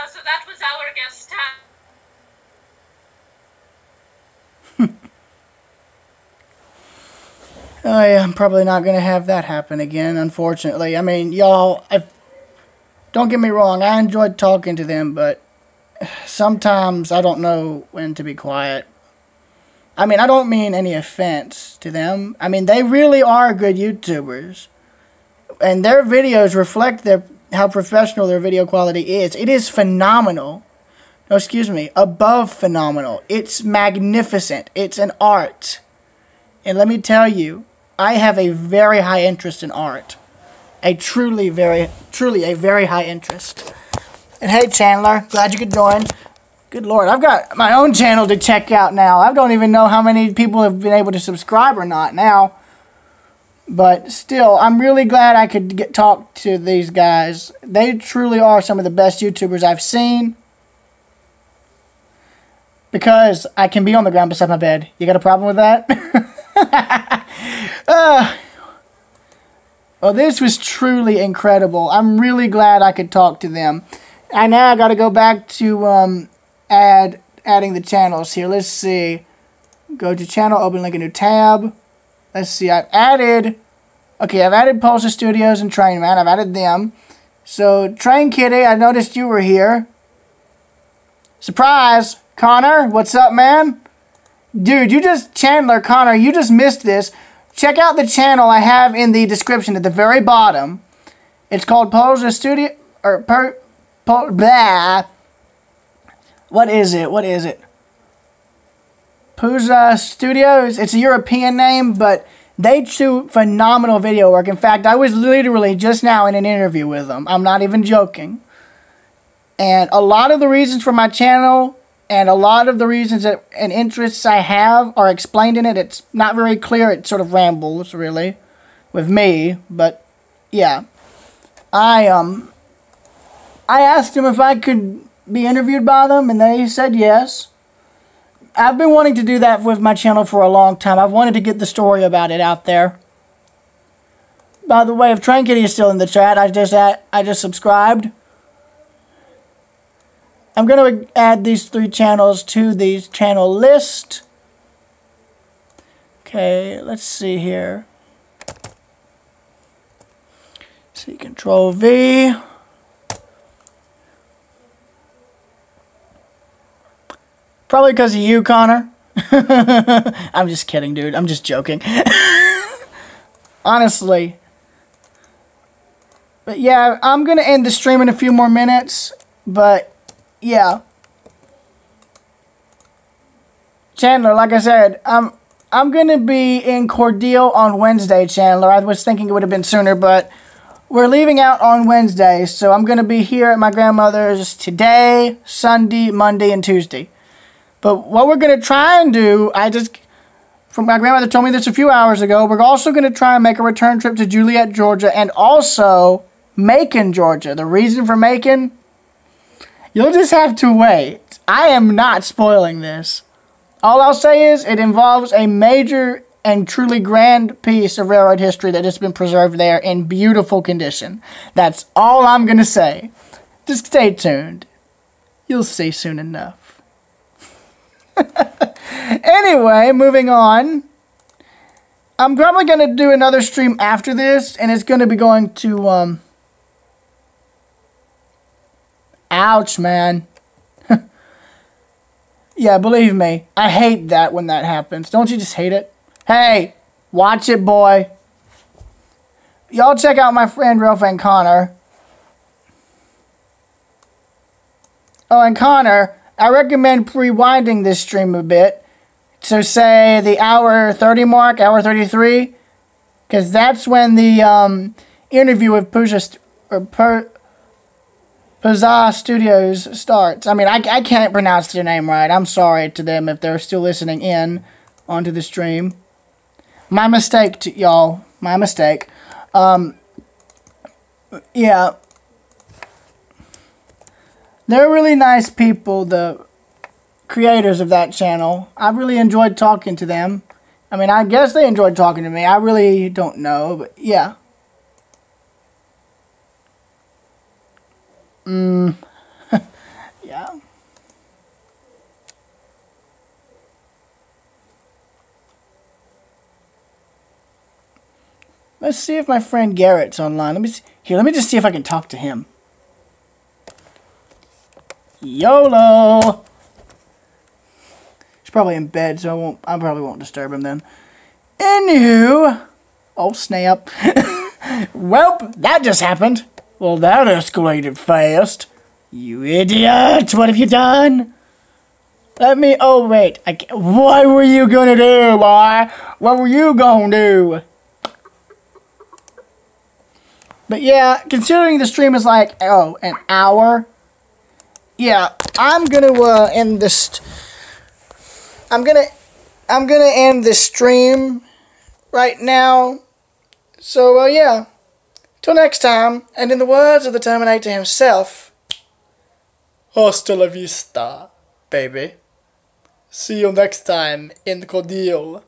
So that was our guest. Oh yeah, I'm probably not going to have that happen again, unfortunately. I mean, y'all, don't get me wrong, I enjoyed talking to them, but sometimes I don't know when to be quiet. I mean, I don't mean any offense to them. I mean, they really are good YouTubers. And their videos reflect how professional their video quality is. It is phenomenal. No, excuse me, above phenomenal. It's magnificent. It's an art. And let me tell you, I have a very high interest in art. Truly a very high interest. And hey, Chandler, glad you could join. Good Lord, I've got my own channel to check out now. I don't even know how many people have been able to subscribe or not now. But still, I'm really glad I could talk to these guys. They truly are some of the best YouTubers I've seen. Because I can be on the ground beside my bed. You got a problem with that? Well, this was truly incredible. I'm really glad I could talk to them. And now I got to go back to adding the channels here. Let's see. Go to channel, open link a new tab. Let's see. I've added Pusa Studios and Train Man. I've added them. So Train Kitty, I noticed you were here. Surprise, Connor. What's up, man? Dude, Chandler, Connor, you just missed this. Check out the channel I have in the description at the very bottom. It's called Pusa Studio, blah. What is it? Pusa Studios. It's a European name, but they do phenomenal video work. In fact, I was literally just now in an interview with them. I'm not even joking. And a lot of the reasons for my channel and a lot of the reasons and interests I have are explained in it. It's not very clear. It sort of rambles, really, with me. But, yeah. I asked them if I could be interviewed by them, and they said yes. I've been wanting to do that with my channel for a long time. I've wanted to get the story about it out there. By the way, if Train Kitty is still in the chat, I just subscribed. I'm going to add these 3 channels to the channel list. Okay, let's see here. See, Control V. Probably because of you, Connor. I'm just kidding, dude. I'm just joking. Honestly. But yeah, I'm going to end the stream in a few more minutes. But yeah. Chandler, like I said, I'm going to be in Cordele on Wednesday, Chandler. I was thinking it would have been sooner, but we're leaving out on Wednesday. So I'm going to be here at my grandmother's today, Sunday, Monday, and Tuesday. But what we're going to try and do, my grandmother told me this a few hours ago, we're also going to try and make a return trip to Juliet, Georgia, and also Macon, Georgia. The reason for Macon, you'll just have to wait. I am not spoiling this. All I'll say is it involves a major and truly grand piece of railroad history that has been preserved there in beautiful condition. That's all I'm going to say. Just stay tuned. You'll see soon enough. Anyway, moving on. I'm probably going to do another stream after this, and it's going to be going to Ouch, man. Yeah, believe me, I hate that when that happens. Don't you just hate it? Hey, watch it, boy. Y'all check out my friend RailFan Connor. Oh, and Connor, I recommend rewinding this stream a bit. So say the hour 30 mark, hour 33. Because that's when the interview with Pusa Studios starts. I mean, I can't pronounce their name right. I'm sorry to them if they're still listening in onto the stream. My mistake, y'all. My mistake. Yeah. They're really nice people, the creators of that channel. I really enjoyed talking to them. I mean, I guess they enjoyed talking to me. I really don't know, but yeah. Yeah. Let's see if my friend Garrett's online. Let me just see if I can talk to him. YOLO! He's probably in bed, so I probably won't disturb him then. Anywho, oh snap. Welp, that just happened. Well, that escalated fast. You idiot! What have you done? Oh wait, what were you gonna do, boy? What were you gonna do? But yeah, considering the stream is like, an hour. Yeah, I'm gonna end this. I'm gonna end this stream right now. So yeah, till next time. And in the words of the Terminator himself, hasta la vista, baby. See you next time in Cordial.